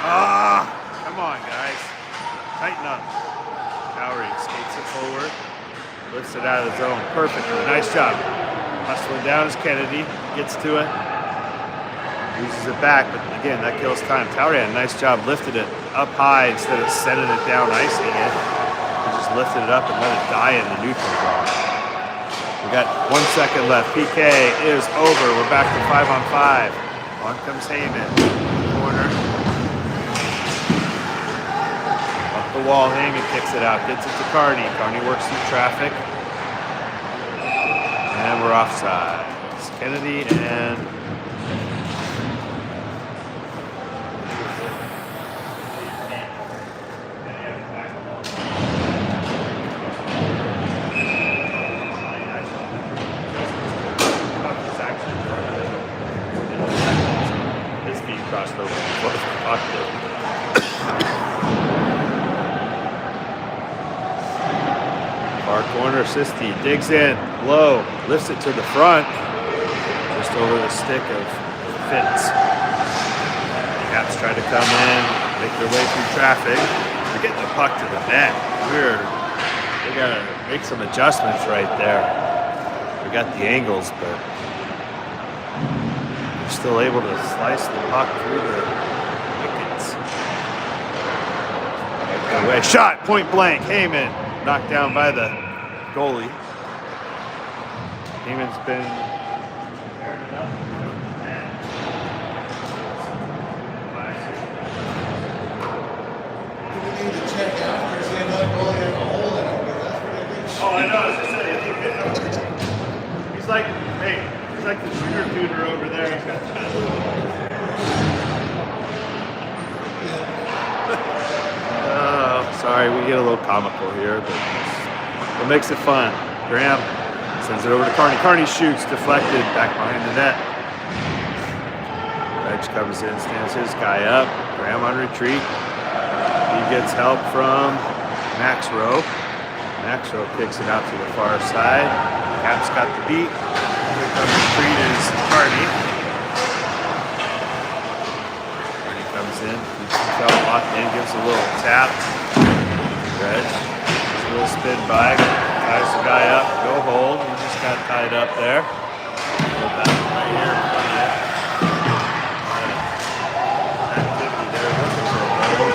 Ah, come on, guys. Tighten up. Towery skates it forward. Lifts it out of the zone perfectly. Nice job. Hustling down is Kennedy. Gets to it. Loses it back, but again, that kills time. Towery had a nice job. Lifted it up high instead of sending it down, icing it. He just lifted it up and let it die in the neutral zone. We got 1 second left. PK is over. We're back to 5-on-5. On comes Heyman. Corner. Up the wall. Heyman kicks it out. Gets it to Carney. Carney works through traffic. And we're offside. It's Kennedy and crossed over before the puck did. Far corner, Sisti digs in, low, lifts it to the front, just over the stick of Fitz. Caps try to come in, make their way through traffic. They're getting the puck to the net. We gotta make some adjustments right there. We got the angles, but still able to slice the puck through the wickets. Away. Shot, point blank. Heyman knocked down by the goalie. Heyman's been Oh, I know. As I said, he's like, hey. He's like the shooter over there. Oh, sorry, we get a little comical here, but what makes it fun? Graham sends it over to Carney. Carney shoots, deflected, back behind the net. comes in, stands his guy up. Graham on retreat. He gets help from Maxrow. Maxrow kicks it out to the far side. Cap's got the beat. Here comes retreat is Carney. Carney comes in, keeps himself locked in, gives a little tap. Reg, just a little spin by, ties the guy up, go hold. He just got tied up there. Hold that right here in front of you. Activity there, looking for a hold.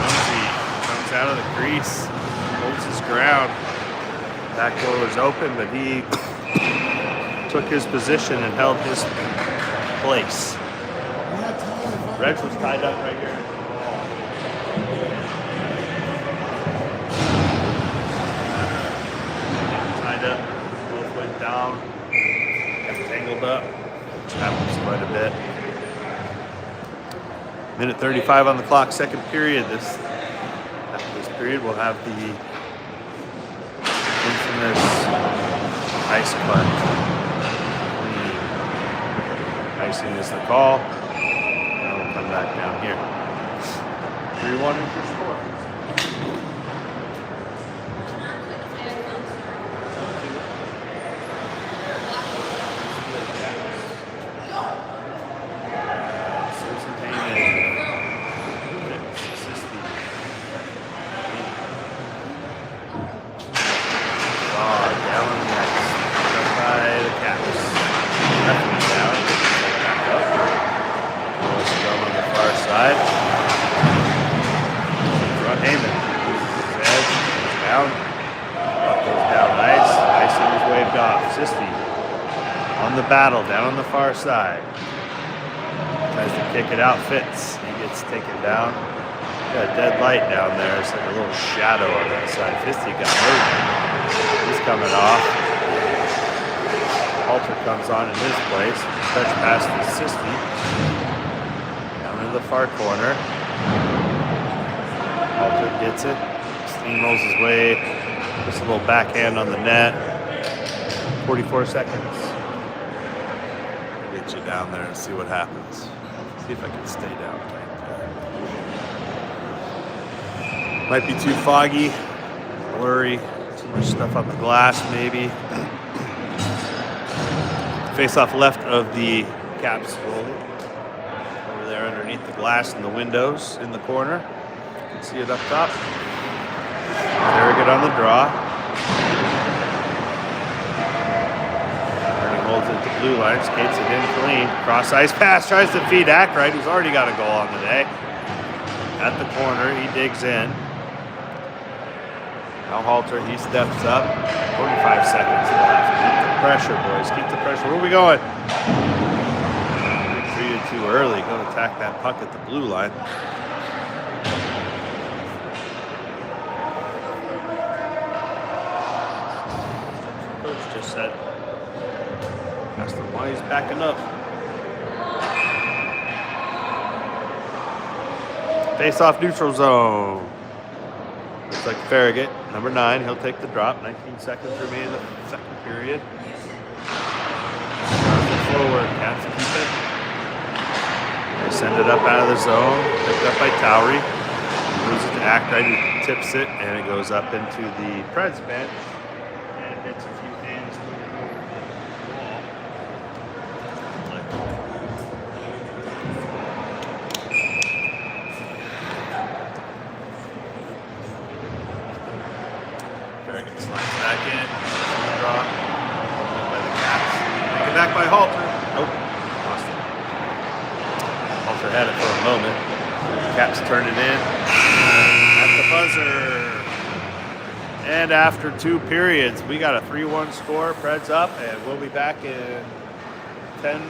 Rumsey comes out of the crease, holds his ground. Back door was open, but he took his position and held his place. Reg was tied up right here. Tied up, both went down, got tangled up, which happens quite a bit. Minute 35 on the clock, second period. After this period, we'll have the infamous ice punt. Icing is the call. Now we'll come back down here. 3-1 is your score. Battle down on the far side. Tries to kick it out, Fitz. He gets taken down. Got a dead light down there. It's like a little shadow on that side. Fisty got hurt. He's coming off. Halter comes on in his place. Touch past the Sisty. Down in the far corner. Halter gets it. Steamrolls his way. Just a little backhand on the net. 44 seconds. You down there and see what happens. See if I can stay down. Might be too foggy, blurry, too much stuff on the glass maybe. Face off left of the Caps goalie. Over there underneath the glass in the windows in the corner. You can see it up top. Very good on the draw. Holds it to blue line, skates it in clean. Cross ice pass, tries to feed Ackright, who's already got a goal on the day. At the corner, he digs in. Now Halter, he steps up. 45 seconds left. Keep the pressure, boys. Keep the pressure. Where are we going? Treated too early. Go attack that puck at the blue line. Coach just said. Asked him why he's backing up. Face off neutral zone. Looks like Farragut, number 9. He'll take the drop. 19 seconds remain in the second period. Forward, Caps keep it. They send it up out of the zone. Picked up by Towery. Moves it to Ackright, who tips it, and it goes up into the Preds bench. And hits a few hands. Farragut slides back in. Draw. By the Caps. Taken back by Halter. Nope. Lost it. Halter had it for a moment. Caps turn it in. At the buzzer. And after 2 periods, we got a 3-1 score. Preds up, and we'll be back in 10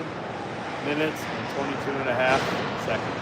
minutes and 22 and a half seconds.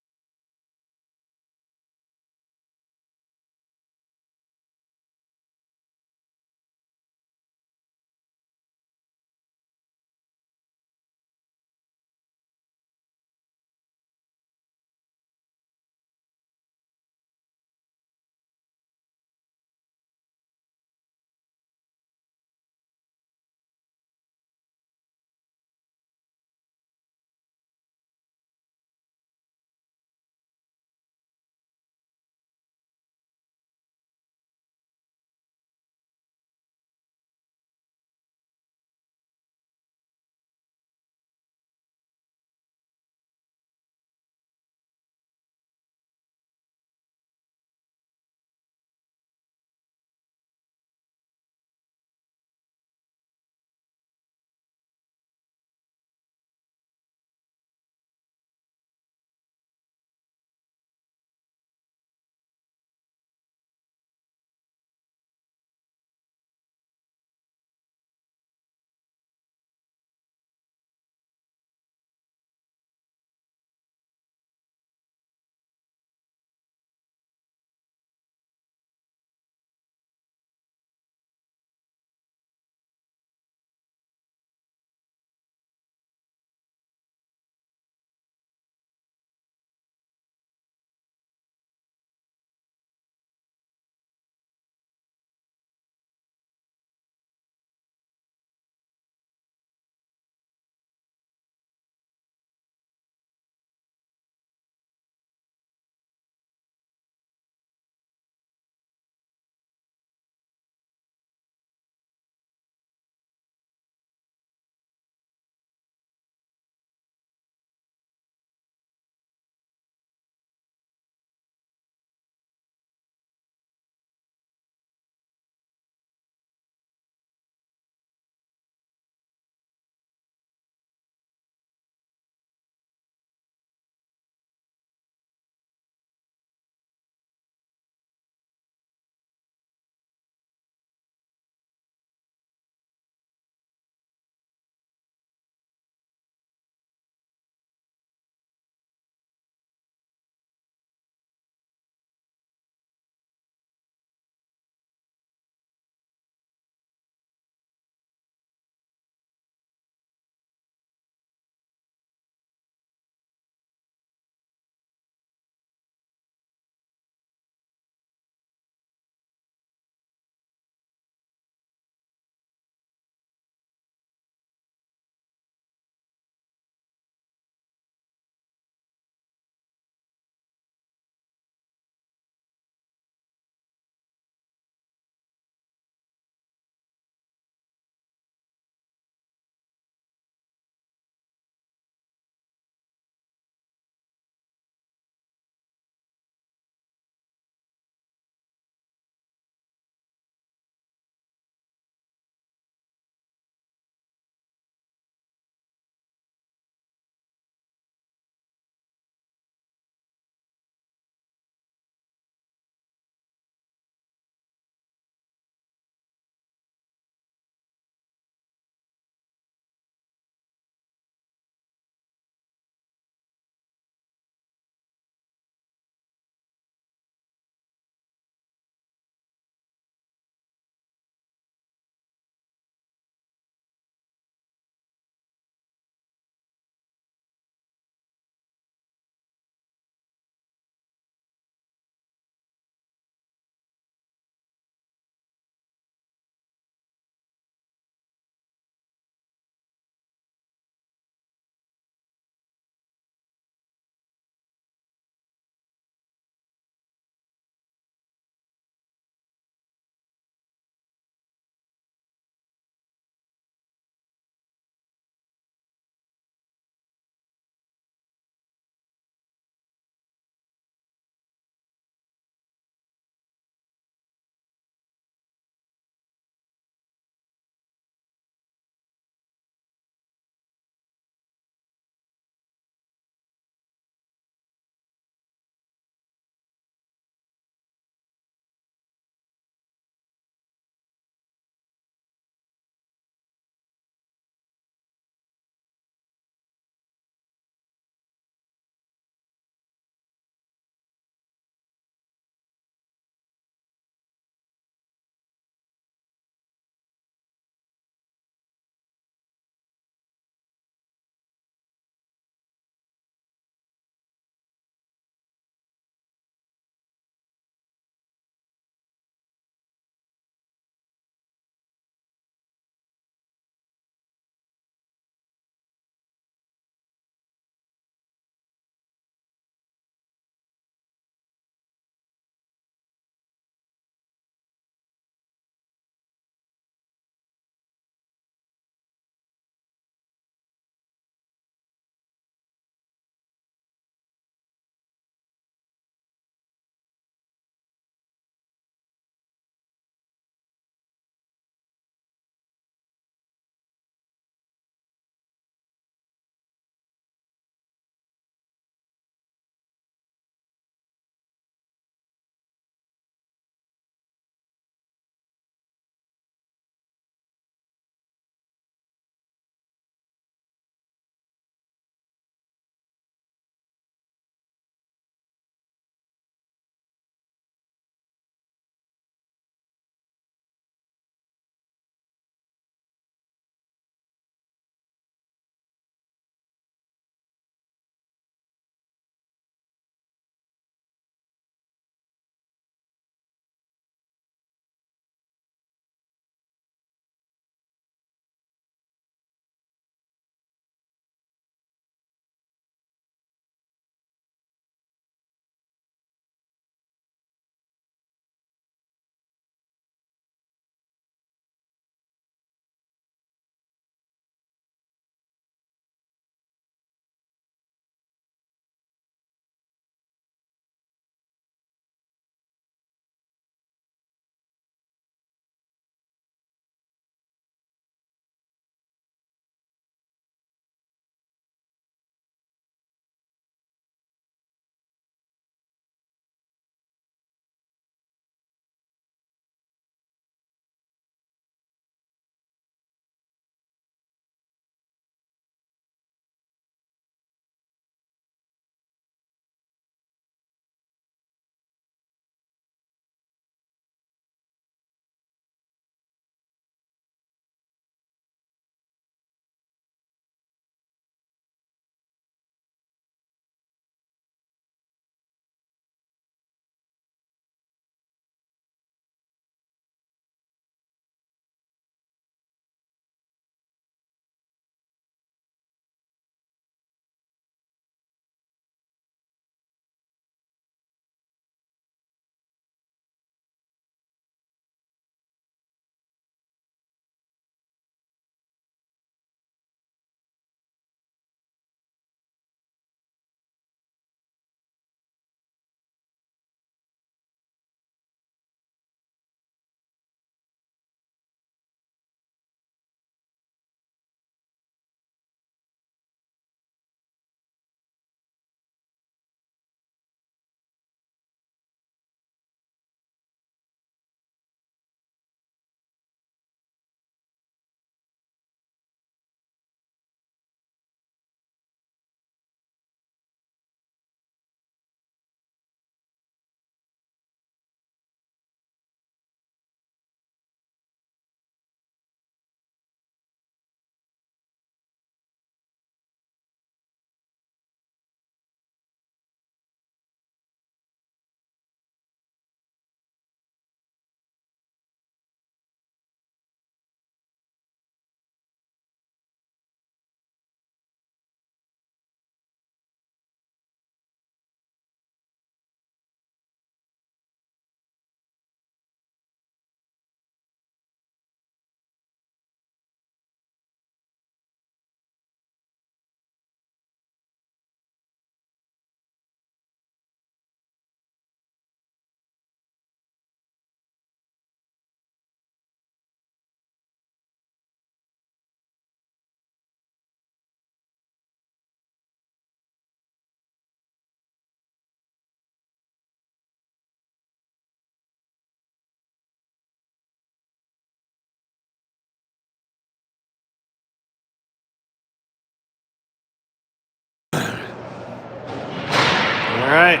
right,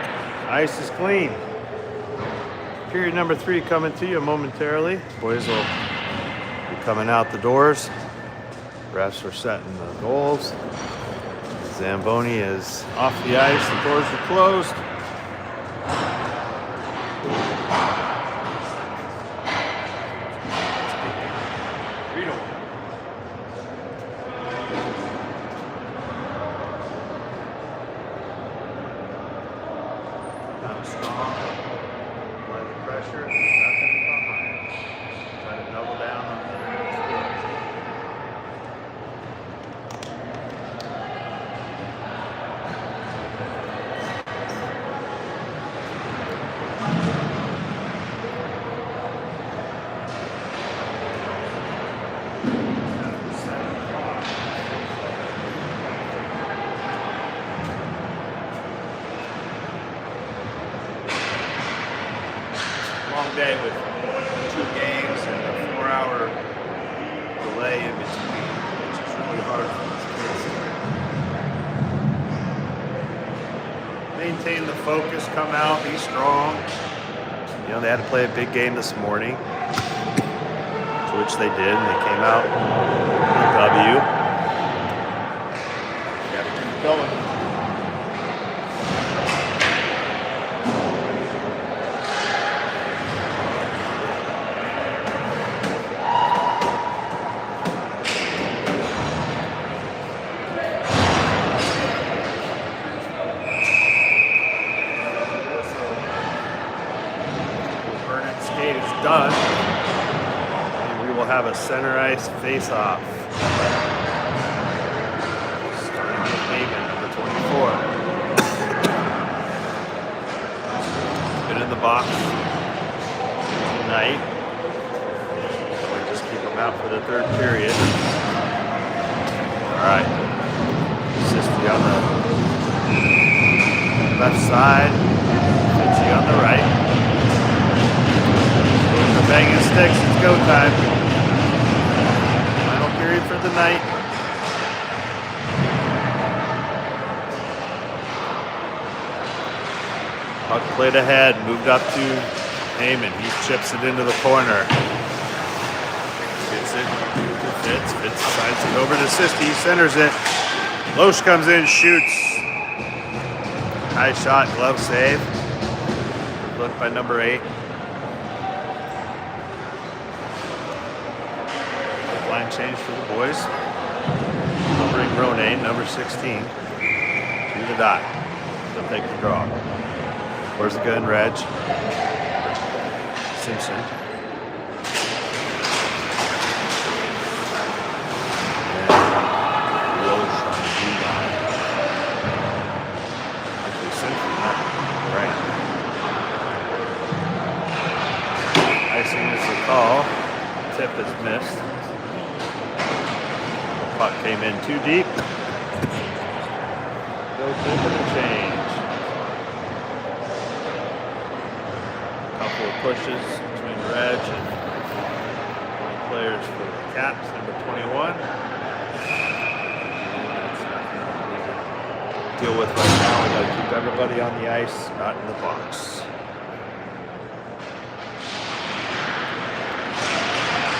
ice is clean. Period number 3 coming to you momentarily. Boys will be coming out the doors. Refs are setting the goals. Zamboni is off the ice. The doors are closed. Not strong. Apply the pressure. Nothing behind. Try to double down on the scores. Long day with 2 games and a 4-hour delay in between, which is really hard for these kids. Maintain the focus, come out, be strong. You know, they had to play a big game this morning, which they did, and they came out with a W. You gotta keep going. Skate is done, and we will have a center ice face-off. Starting with Hagen, number 24. Been in the box tonight. We'll just keep him out for the 3rd period. All right. Sisti on the left side. Fitzy on the right. Banging sticks, it's go time. Final period for the night. Puck played ahead, moved up to Heyman. He chips it into the corner. Gets it to Fitz decides it over to Sisti. He centers it. Loesch comes in, shoots. High shot, glove save. Good look by number 8. Line change for the boys. They'll bring Ronay, number 16, to the dot. They'll take the draw. Where's the gun, Reg? Simpson. And Loesch on the blue line. Actually, Simpson, not right. Icing is the call. Tip is missed. Puck came in too deep. Go tip and a change. A couple of pushes between Reg and players for the Caps, number 21. And that's nothing we need to deal with right now. We got to keep everybody on the ice, not in the box.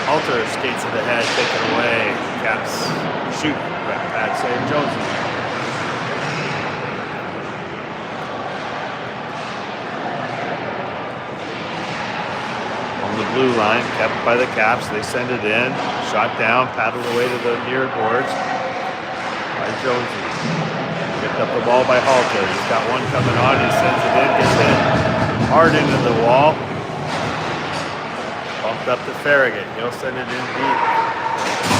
Alter skates it ahead, take it away. Caps shoot. Bad save, Jones. On the blue line, kept by the Caps. They send it in. Shot down, paddled away to the near boards by Jonesy. Picked up the ball by Halter. He's got one coming on. He sends it in, gets hit hard into the wall. Bumped up to Farragut. He'll send it in deep.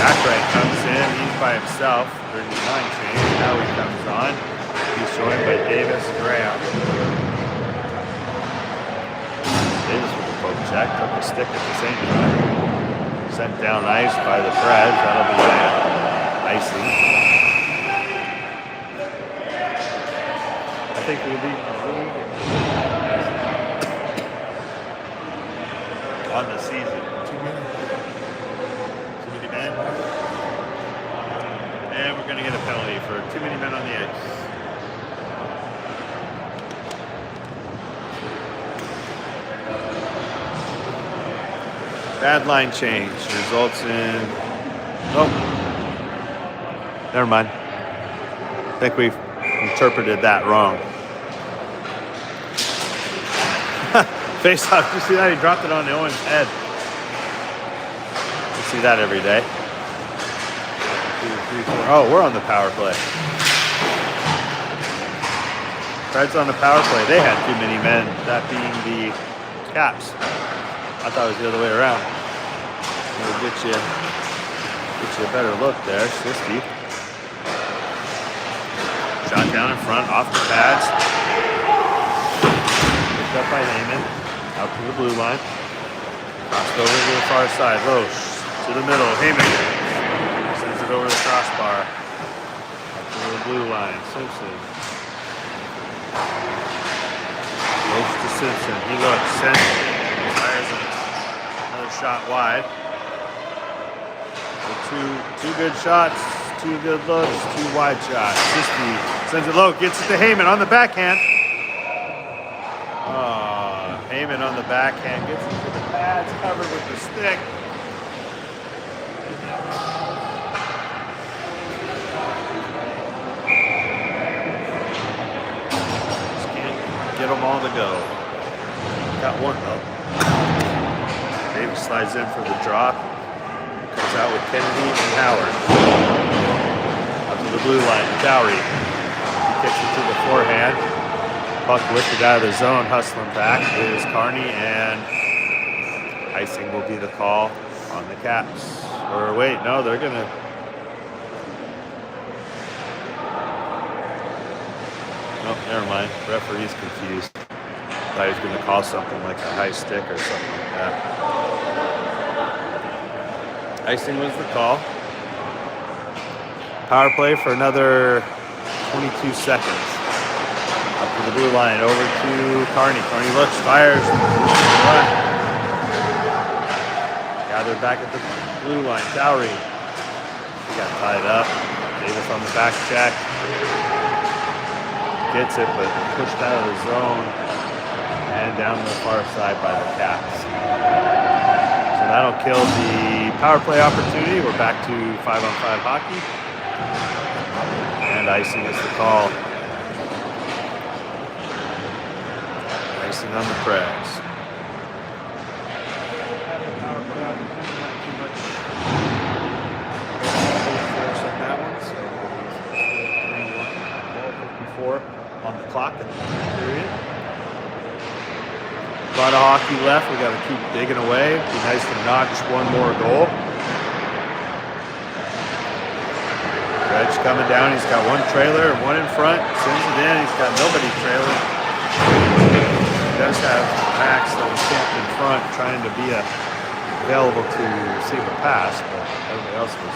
Backwright comes in. He's by himself during the line change. Now he comes on. He's joined by Davis Graham. Davis with a poke check. Took a stick at the same time. Sent down ice by the Preds. That'll be icing. I think we lead on the season. Too many men. And we're going to get a penalty for too many men on the ice. Bad line change results in. Oh, never mind. I think we've interpreted that wrong. Face off. Did you see that? He dropped it on Owen's head. You see that every day. 2, 3, 4. Oh, we're on the power play. Preds on the power play. They had too many men, that being the Caps. I thought it was the other way around. It'll get you a better look there. Siski. Shot down in front, off the pads. Picked up by Heyman. Out to the blue line. Crossed over to the far side. Loesch to the middle. Heyman sends it over the crossbar. Up to the blue line. Simpson. Loesch to Simpson. He looks. Sends. Fires another shot wide. So two good shots. 2 good looks. 2 wide shots. Siski sends it low. Gets it to Heyman on the backhand. Heyman on the backhand, gets into the pads, covered with the stick. Just can't get them all to go. Got one though. Davis slides in for the drop. Comes out with Kennedy and Howard. Up to the blue line, Dowry. He kicks it to the forehand. Puck lifted out of the zone, hustling back is Carney, and icing will be the call on the Caps. Or wait, no, they're gonna. Oh, never mind. Referee's confused. Thought he was gonna call something like a high stick or something like that. Icing was the call. Power play for another 22 seconds. Up to the blue line, over to Carney. Carney looks, fires. Gathered back at the blue line. Dowry. He got tied up. Davis on the back check. Gets it, but pushed out of the zone. And down the far side by the Caps. So that'll kill the power play opportunity. We're back to 5-on-5 hockey. And icing is the call. Icing on the Preds. On the clock in the period. A lot of hockey left. We got to keep digging away. It'd be nice to notch one more goal. Dredge coming down. He's got one trailer and one in front. Sends it in. He's got nobody trailing. He does have Max that was camped in front trying to be available to receive a pass, but everybody else was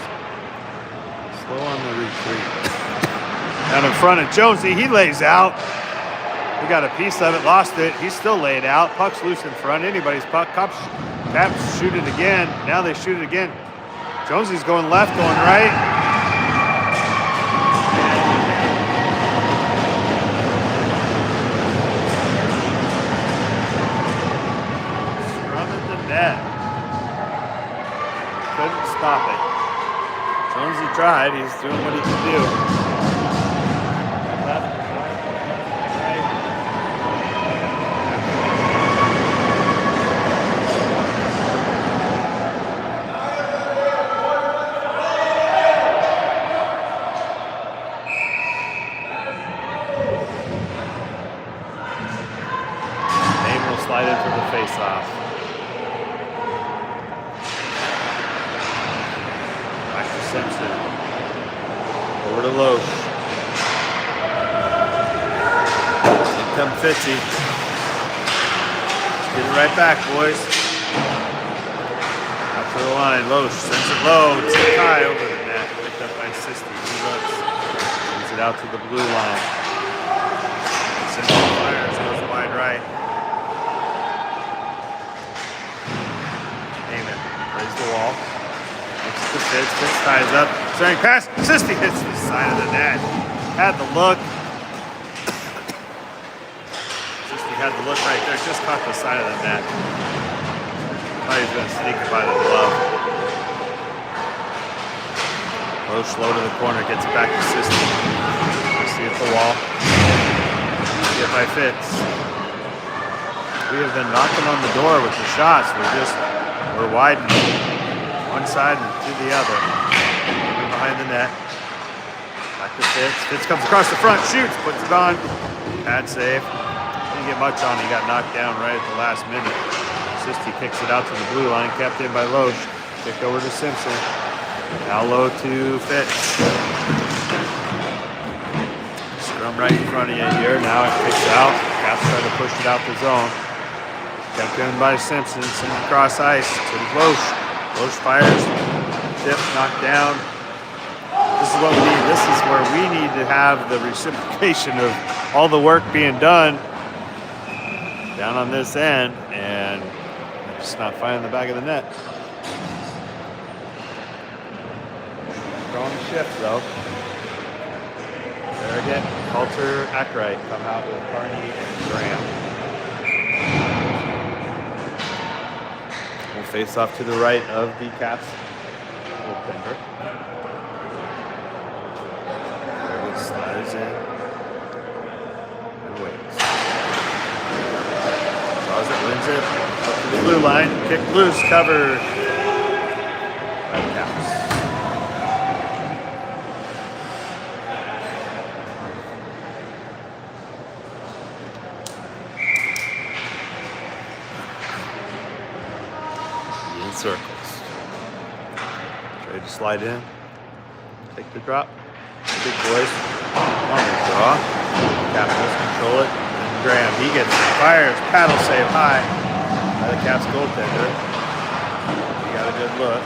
slow on the retreat. Down in front of Jonesy, he lays out. We got a piece of it, lost it. He's still laid out. Puck's loose in front. Anybody's puck. Caps shoot it again. Now they shoot it again. Jonesy's going left, going right. Scrum at the net. Couldn't stop it. Jonesy tried. He's doing what he can do. Slide in for the face-off. Back to Simpson. Over to Loesch. In come Fitzy. Get it right back, boys. Out to the line. Loesch sends it low. It's a tie over the net. Picked up by Sisti. He looks. Sends it out to the blue line. Simpson fires. Goes wide right. Plays the wall. Looks at the Fitz ties up. Starting pass. Sisti hits the side of the net. Had the look. Sisti had the look right there. Just caught the side of the net. thought he was going to sneak it by the glove. Low slow to the corner, gets it back to Sisti. Sisti at the wall. Get by Fitz. We have been knocking on the door with the shots. We're widening one side and to the other. Moving behind the net. Back to Fitz. Fitz comes across the front, shoots, puts it on. Pad save. Didn't get much on. He got knocked down right at the last minute. Sisti kicks it out to the blue line, kept in by Loesch. Kicked over to Simpson. Now low to Fitz. Scrum right in front of you here. Now it kicks out. Caps try to push it out the zone. Kept in by Simpson. Sent across ice to Loesch. Loesch fires. Tip, knocked down. This is what we need. This is where we need to have the reciprocation of all the work being done down on this end, and just not finding the back of the net. Strong shift though. There again, Coulter, Ackright come out with Carney and Graham. We'll face off to the right of the Caps goaltender. Slides in and waits. Draws it, wins it. Up to the blue line. Kick loose, cover. By the Caps. In circles. Try to slide in. Take the drop. Big boys on the draw. Capitals control it. And Graham, he gets it. Fires. Paddle save high by the Caps goaltender. He got a good look.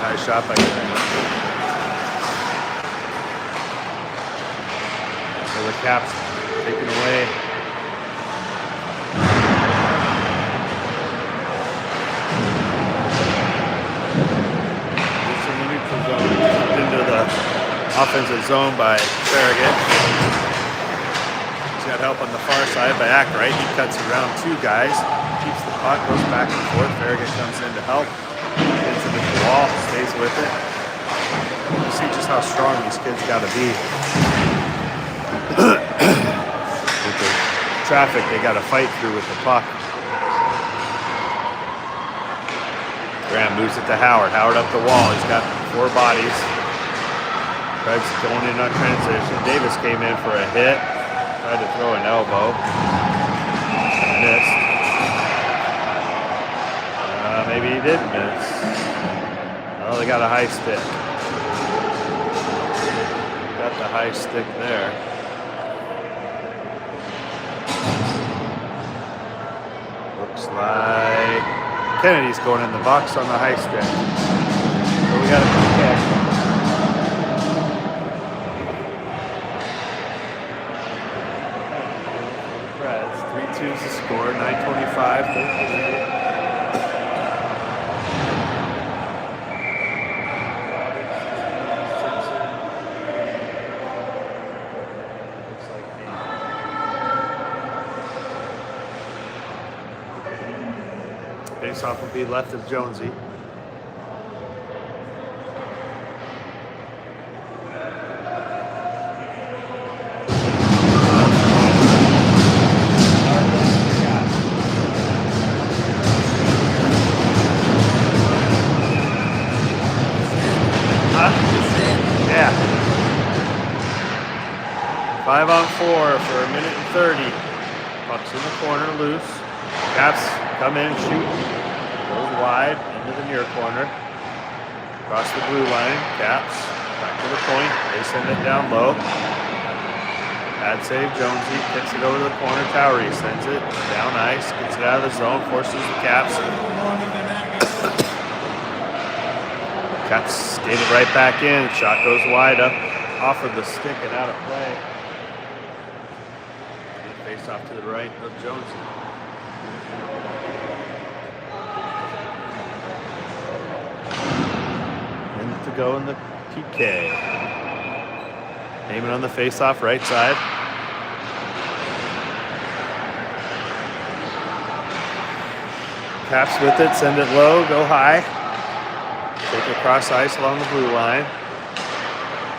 High shot by Graham. So the Caps taken away. It's in the neutral zone. Into the offensive zone by Farragut. He's got help on the far side by Ackright. He cuts around two guys, keeps the puck, goes back and forth. Farragut comes in to help. Gets it at the wall, stays with it. You see just how strong these kids got to be. With the traffic they got to fight through with the puck. Graham moves it to Howard. Howard up the wall. He's got four bodies. Preds going in on transition. Davis came in for a hit. Tried to throw an elbow. Missed. Maybe he did miss. Oh, they got a high stick. Got the high stick there. Looks like Kennedy's going in the box on the high stick. So we got a PK. Preds, 3-2's the score, 9:25. Face-off will be left of Jonesy. Yeah. 5-on-4 for a minute and 30. Puck's in the corner, loose. Caps come in, shoot. Goes wide into the near corner. Across the blue line. Caps back to the point. They send it down low. Bad save. Jonesy kicks it over to the corner. Towery sends it down ice. Gets it out of the zone. Forces the Caps. Caps skate it right back in. Shot goes wide up off of the stick and out of play. Face off to the right of Jonesy. In to go in the PK. Heyman on the face-off right side. Caps with it, send it low, go high. Take it across ice along the blue line.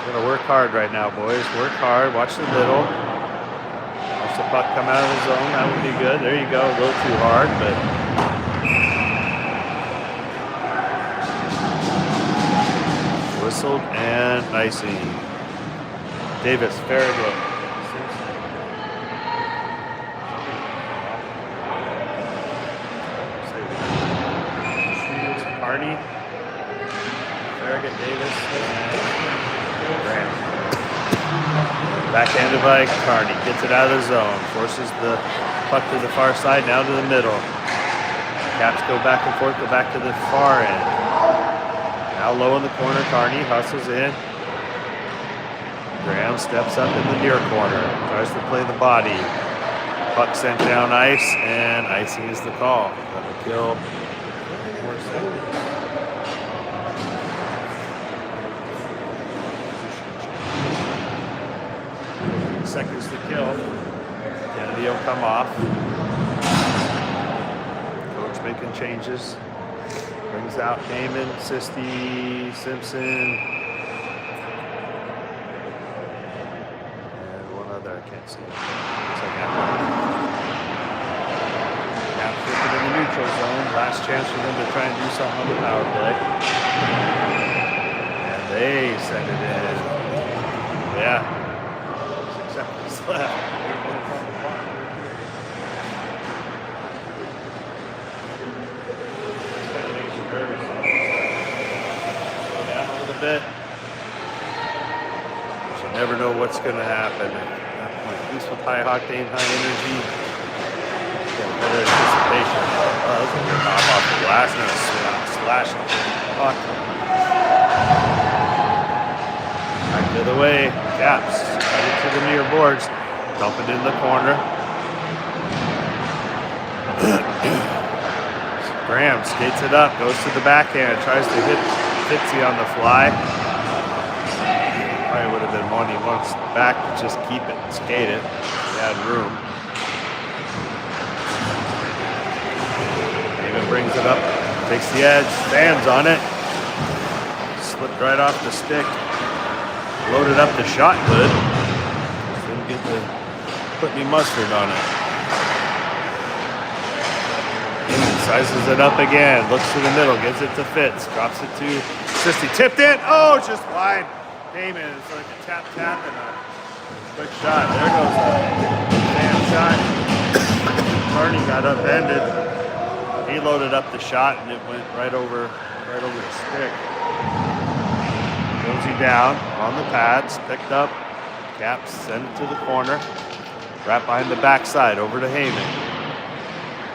Gonna work hard right now, boys. Work hard, watch the middle. Watch the puck come out of the zone, that would be good. There you go, a little too hard, but whistled and icing. Davis, very good. Carney, Farragut, Davis, and Graham. Backhanded by Carney, gets it out of the zone, forces the puck to the far side, now to the middle. Caps go back and forth, go back to the far end. Now low in the corner, Carney hustles in. Graham steps up in the near corner, tries to play the body. Puck sent down ice, and icing is the call. That'll kill 4 seconds. Seconds to kill. Kennedy will come off. Coach making changes. Brings out Heyman, Sisti, Simpson. I can't see it. Looks like Caps looking in the neutral zone. Last chance for them to try and do something on the power play. And they send it in. Yeah. 6 seconds left. Slow down a little bit. You never know what's going to happen. At least with high octane, high energy, get better anticipation. Oh, that's a good pop off the glass and a slash on the puck. Back the other way, Caps, cut it to the near boards, dump it in the corner. Graham skates it up, goes to the backhand, tries to hit Fitzy on the fly. Probably would have been one he wants back to just keep it and skate it. He had room. Even brings it up, takes the edge, stands on it. Slipped right off the stick. Loaded up the shot good. Didn't get to put any mustard on it. Sizes it up again, looks to the middle, gets it to Fitz, drops it to Sisti. Tipped it, oh, just wide. Heyman, it's like a tap and a quick shot. There goes a damn shot. Carney got upended. He loaded up the shot and it went right over the stick. Jonesy down on the pads, picked up. Caps, send it to the corner. Right behind the backside, over to Heyman.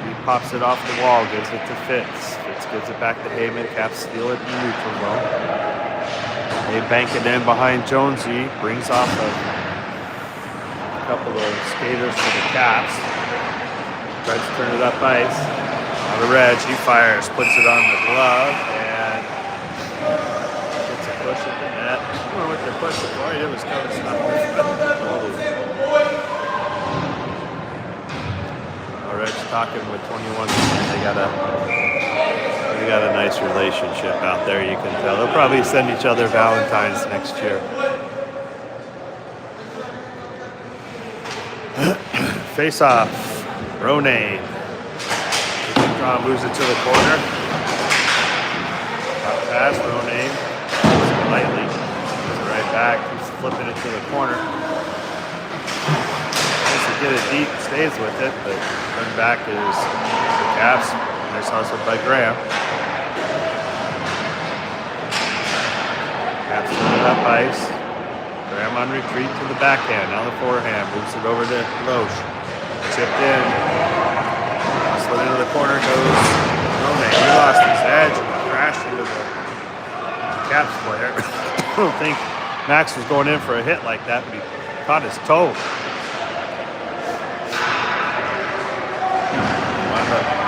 He pops it off the wall, gives it to Fitz. Fitz gives it back to Heyman. Caps steal it in the neutral zone. They bank it in behind Jonesy, brings off a couple of skaters for the Caps. Tries to turn it up ice. On the Reg, he fires, puts it on the glove, and gets a push at the net. I don't know what they're pushing for. It was kind of stuff. Reg's talking with 21. They got a nice relationship out there, you can tell. They'll probably send each other Valentines next year. Face off. Ronayne. Draw moves it to the corner. Top pass, Ronayne. Lightly. Moves it right back. He's flipping it to the corner. Tries to get it deep, stays with it, but coming back is the Caps. Nice hustle by Graham. Caps throwing it up ice. Graham on retreat to the backhand. Now the forehand. Moves it over to Loesch. Chipped in. Slid into the corner goes Ronayne. He lost his edge and crashed into the Caps player. I don't think Max was going in for a hit like that, but he caught his toe.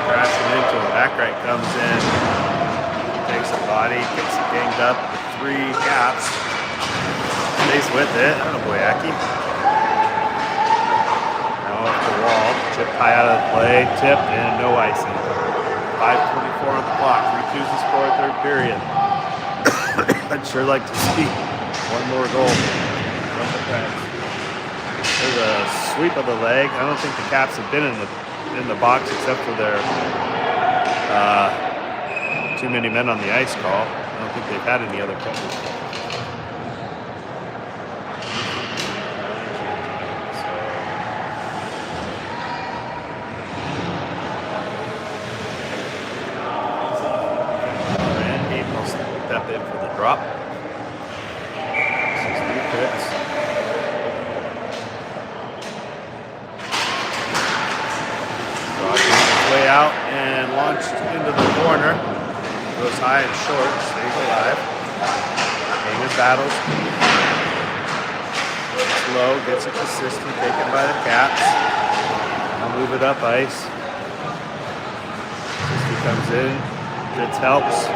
Crashing into him. Backrite comes in, takes a body, gets it ganged up with 3 Caps, stays with it. Oh boy, Aki. Now off the wall, chipped high out of the play, tipped, and no icing. 5:24 on the clock. 3-2's the score, third period. I'd sure like to see one more goal from the Preds. There's a sweep of the leg. I don't think the Caps have been in the box except for their too many men on the ice call. I don't think they've had any other calls. Step in for the drop. 60 hits. Rocking his way out and launched into the corner. Goes high and short, stays alive. Hanging battles. It's low, gets it consistent, taken by the Caps. I'll move it up ice. 60 comes in, gets helps.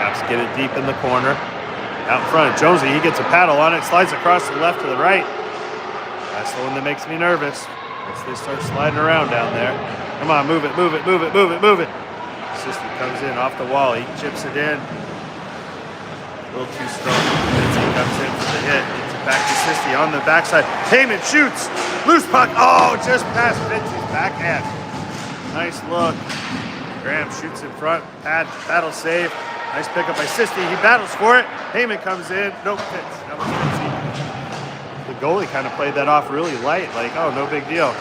Caps get it deep in the corner. Out in front of Jonesy, he gets a paddle on it, slides across the left to the right. That's the one that makes me nervous. Once they start sliding around down there. Come on, move it, move it, move it, move it, move it. Sisti comes in off the wall, he chips it in. A little too strong. Vincent comes in for the hit, gets it back to Sisti on the backside. Heyman shoots, loose puck, oh, just past Vincent's backhand. Nice look. Graham shoots in front, paddle save. Nice pickup by Sisti. He battles for it. Heyman comes in. Nope, hits. That was Fitzy. The goalie kind of played that off really light, like, oh, no big deal.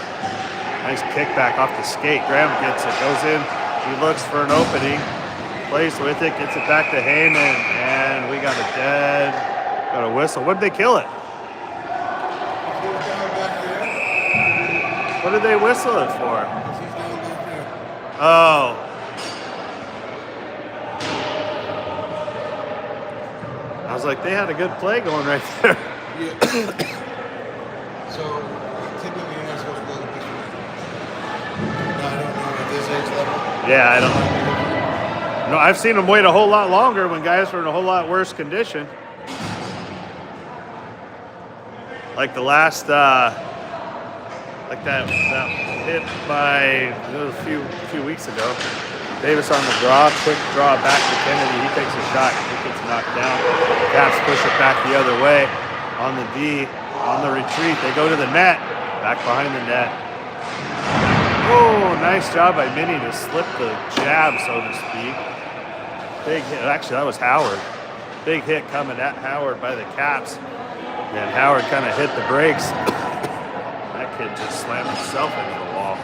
Nice kickback off the skate. Graham gets it, goes in. He looks for an opening, plays with it, gets it back to Heyman, and we got a whistle. What did they kill it? What did they whistle it for? Oh. I was like, they had a good play going right there. Yeah. So, typically you're not supposed to go to the pitch. No, I don't know at this age level. Yeah, I don't know. No, I've seen them wait a whole lot longer when guys were in a whole lot worse condition. Like the last, like that hit by a few weeks ago. Davis on the draw, quick draw back to Kennedy. He takes a shot, he gets knocked down. Caps push it back the other way on the D, on the retreat. They go to the net, back behind the net. Oh, nice job by Minnie to slip the jab, so to speak. Big hit, actually that was Howard. Big hit coming at Howard by the Caps. And Howard kind of hit the brakes. That kid just slammed himself into the wall.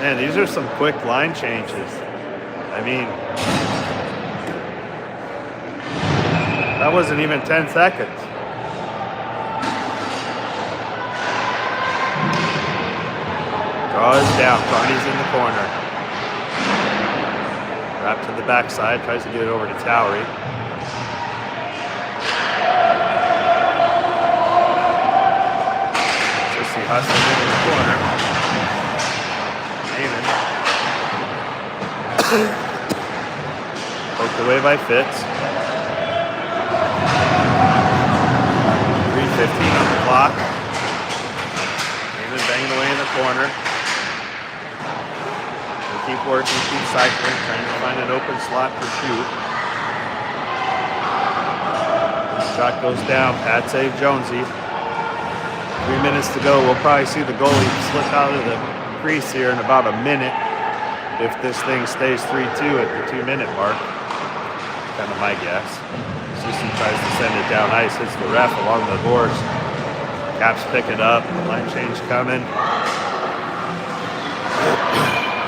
Man, these are some quick line changes. I mean, that wasn't even 10 seconds. Draws down, Carney's in the corner. Wrap to the backside, tries to get it over to Towery. Sisti hustling in the corner. Poked away by Fitz. 3:15 on the clock. Heyman banging away in the corner. They keep working, keep cycling, trying to find an open slot for shoot. Shot goes down. Pad save Jonesy. 3 minutes to go. We'll probably see the goalie slip out of the crease here in about a minute. If this thing stays 3-2 at the 2-minute mark, kind of my guess. Sisti tries to send it down ice, hits the ref along the boards. Caps pick it up, line change coming.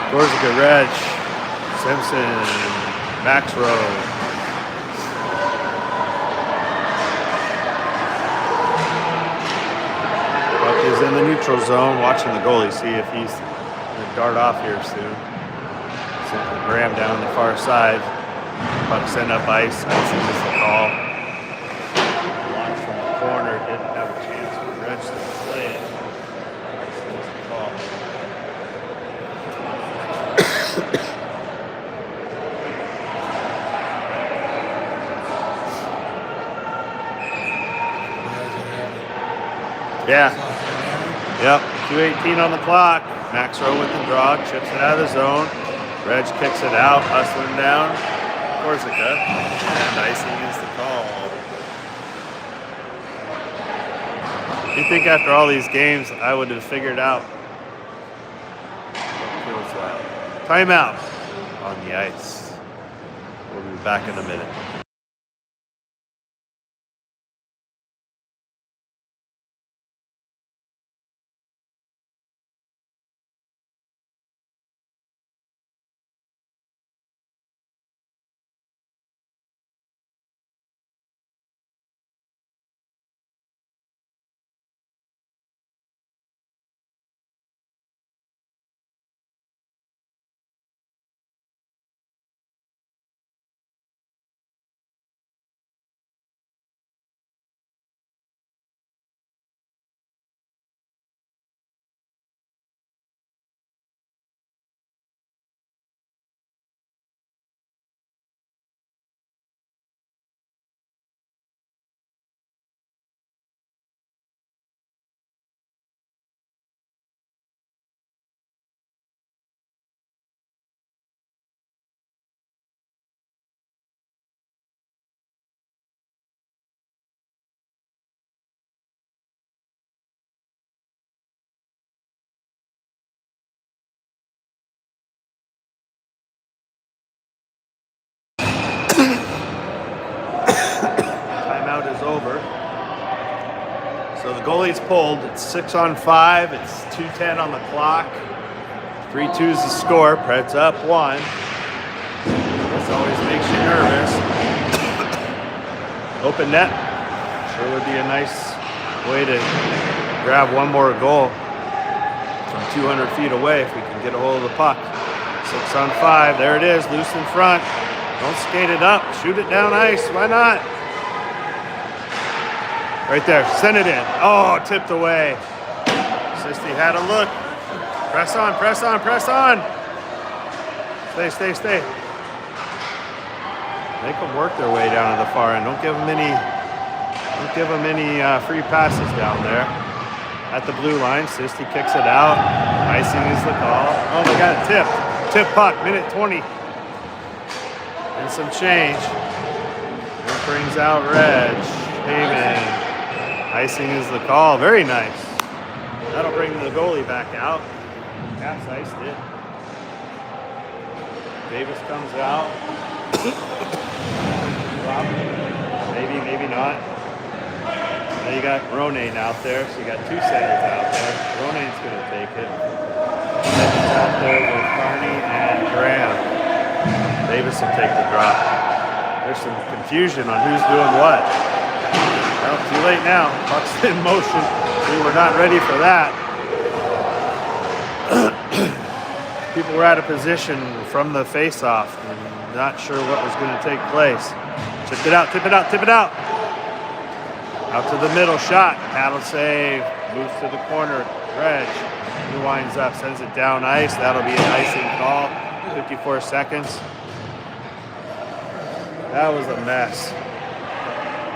Gorzica, Reg, Simpson, Maxrow. Buck is in the neutral zone, watching the goalie, see if he's going to dart off here soon. Graham down on the far side. Buck send up ice. Icing is the call. Launch from the corner. Didn't have a chance for Reg to play it. Icing is the call. Yeah. Yep, 2:18 on the clock. Max Rowe with the draw, chips it out of the zone. Reg kicks it out, hustling down. Corsica, and icing is the call. You think after all these games, I would have figured out what kills that? Timeout on the ice. We'll be back in a minute. Timeout is over. So the goalie's pulled. It's 6-on-5. It's 2:10 on the clock. 3-2 is the score. Preds up 1. This always makes you nervous. Open net. Sure would be a nice way to grab one more goal from 200 feet away if we can get a hold of the puck. 6-on-5. There it is. Loose in front. Don't skate it up. Shoot it down ice. Why not? Right there. Send it in. Oh, tipped away. Sisty had a look. Press on, press on, press on. Stay, stay, stay. Make them work their way down to the far end. Don't give them any free passes down there. At the blue line, Sisty kicks it out. Icing is the call. Oh, they got it tipped. Tip puck, minute 20. And some change. It brings out Reg. Heyman. Icing is the call. Very nice. That'll bring the goalie back out. Capsized it. Davis comes out. Maybe, maybe not. Now you got Ronayne out there, so you got 2 centers out there. Ronayne's going to take it. Davis out there with Carney and Graham. Davis will take the drop. There's some confusion on who's doing what. Well, too late now. Puck's in motion. We were not ready for that. People were out of position from the face-off and not sure what was going to take place. Tip it out, tip it out, tip it out. Out to the middle, shot. Paddle save. Moves to the corner. Reg. He winds up, sends it down ice. That'll be an icing call. 54 seconds. That was a mess.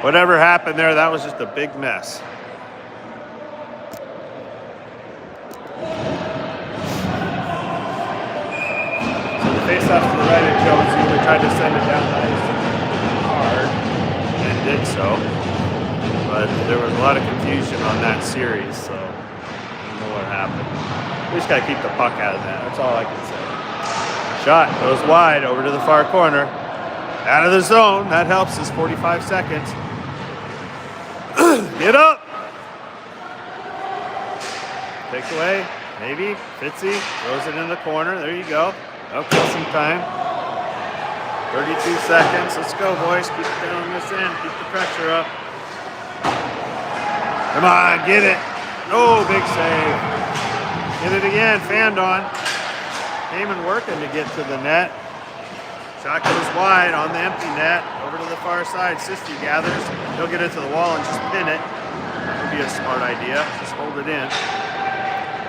Whatever happened there, that was just a big mess. So the face-off to the right of Jones either tried to send it down the ice hard and did so. But there was a lot of confusion on that series, so I don't know what happened. We just got to keep the puck out of that. That's all I can say. Shot goes wide over to the far corner. Out of the zone. That helps us. 45 seconds. Get up. Takes away. Maybe. Fitzy throws it in the corner. There you go. Okay, some time. 32 seconds. Let's go, boys. Keep down this end. Keep the pressure up. Come on, get it. Oh, big save. Get it again. Fanned on. Heyman working to get to the net. Shot goes wide on the empty net. Over to the far side. Sisty gathers. He'll get it to the wall and just pin it. That would be a smart idea. Just hold it in.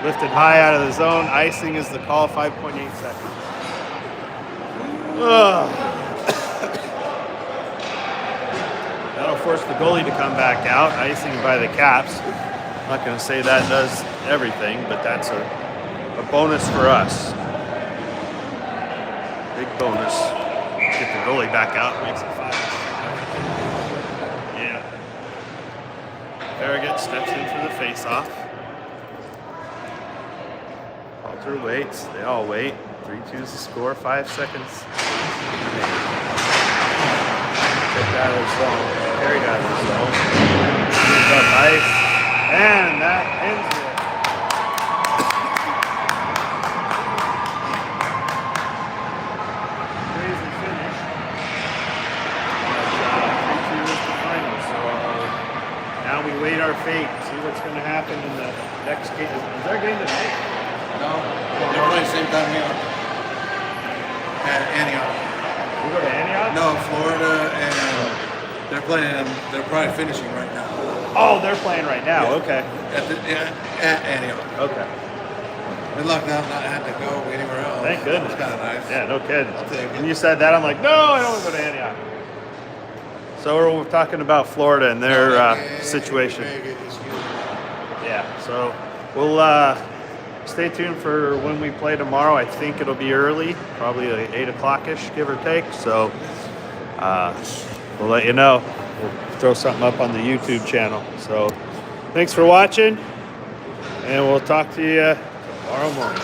Lifted high out of the zone. Icing is the call. 5.8 seconds. That'll force the goalie to come back out. Icing by the Caps. I'm not going to say that does everything, but that's a bonus for us. Big bonus. Get the goalie back out, makes it 5. Yeah. Farragut steps in for the face-off. Halter waits. They all wait. 3-2 is the score. 5 seconds. Kicked out of the zone. Carried out of the zone. Moves up ice. And that ends it. Crazy finish. But 3-2 is the final. So now we wait our fate. See what's going to happen in the next game. Is there a game tonight? No, they're playing the same time we are. At Antioch. We go to Antioch? No, Florida, and they're probably finishing right now. Oh, they're playing right now. Yeah. Okay. At Antioch. Okay. Good luck not having to go anywhere else. Thank goodness. It's kind of nice. Yeah, no kidding. I'll take it. When you said that, I'm like, no, I don't want to go to Antioch. So we're talking about Florida and their situation. Yeah, so we'll stay tuned for when we play tomorrow. I think it'll be early, probably like 8 o'clock-ish, give or take. So we'll let you know. We'll throw something up on the YouTube channel. So thanks for watching, and we'll talk to you tomorrow morning.